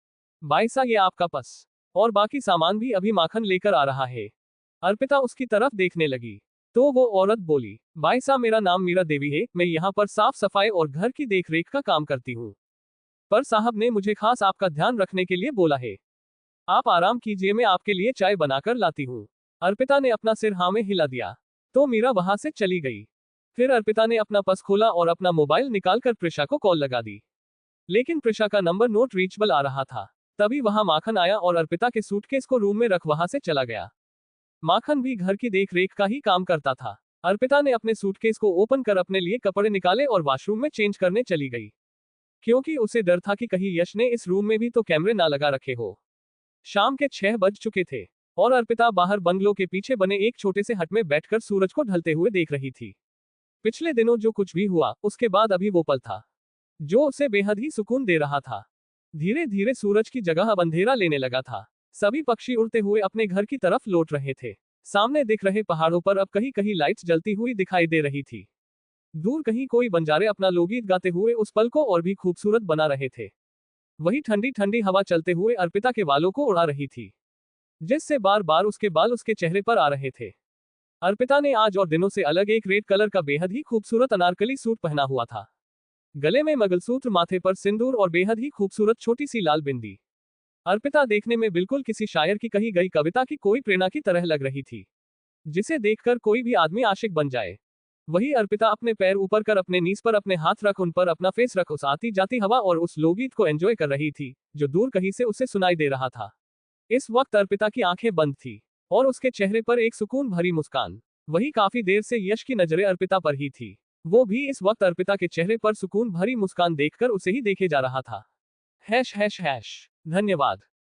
भाई साहब ये आपका पस और बाकी सामान भी अभी माखन लेकर आ रहा है। अर्पिता उसकी तरफ देखने लगी तो वो औरत बोली, भाई साहब मेरा नाम मीरा देवी है, मैं यहाँ पर साफ सफाई और घर की देखरेख का काम करती हूँ, पर साहब ने मुझे खास आपका ध्यान रखने के लिए बोला है। आप आराम कीजिए, मैं आपके लिए चाय बनाकर लाती हूँ। अर्पिता ने अपना सिर हाँ में हिला दिया तो मीरा वहां से चली गई। फिर अर्पिता ने अपना पर्स खोला और अपना मोबाइल निकालकर प्रिशा को कॉल लगा दी, लेकिन प्रिशा का नंबर नोट रीचेबल आ रहा था। तभी वहां माखन आया और अर्पिता के सूटकेस को रूम में रख वहां से चला गया। माखन भी घर की देख रेख का ही काम करता था। अर्पिता ने अपने सूटकेस को ओपन कर अपने लिए कपड़े निकाले और वॉशरूम में चेंज करने चली गई, क्योंकि उसे डर था कि कहीं यश ने इस रूम में भी तो कैमरे ना लगा रखे हो। शाम के 6 बज चुके थे और अर्पिता बाहर बंगलो के पीछे बने एक छोटे से हट में बैठकर सूरज को ढलते हुए देख रही थी। पिछले दिनों जो कुछ भी हुआ उसके बाद अभी वो पल था जो उसे बेहद ही सुकून दे रहा था। धीरे धीरे सूरज की जगह अब अंधेरा लेने लगा था। सभी पक्षी उड़ते हुए अपने घर की तरफ लौट रहे थे। सामने दिख रहे पहाड़ों पर अब कहीं कहीं लाइट्स जलती हुई दिखाई दे रही थी। दूर कहीं कोई बंजारे अपना लोकगीत गाते हुए उस पल को और भी खूबसूरत बना रहे थे। वही ठंडी ठंडी हवा चलते हुए अर्पिता के बालों को उड़ा रही थी, जिससे बार बार उसके बाल उसके चेहरे पर आ रहे थे। अर्पिता ने आज और दिनों से अलग एक रेड कलर का बेहद ही खूबसूरत अनारकली सूट पहना हुआ था। गले में मंगलसूत्र, माथे पर सिंदूर और बेहद ही खूबसूरत छोटी सी लाल बिंदी। अर्पिता देखने में बिल्कुल किसी शायर की कही गई कविता की कोई प्रेरणा की तरह लग रही थी, जिसे देखकर कोई भी आदमी आशिक बन जाए। वही अर्पिता अपने पैर ऊपर कर अपने नीज पर अपने हाथ रख उन पर अपना फेस रख उस आती जाती हवा और उस लोकगीत को एंजॉय कर रही थी जो दूर कहीं से उसे सुनाई दे रहा था। इस वक्त अर्पिता की आंखें बंद थी और उसके चेहरे पर एक सुकून भरी मुस्कान। वही काफी देर से यश की नजरें अर्पिता पर ही थी। वो भी इस वक्त अर्पिता के चेहरे पर सुकून भरी मुस्कान देखकर उसे ही देखे जा रहा था। हैश हैश हैश धन्यवाद।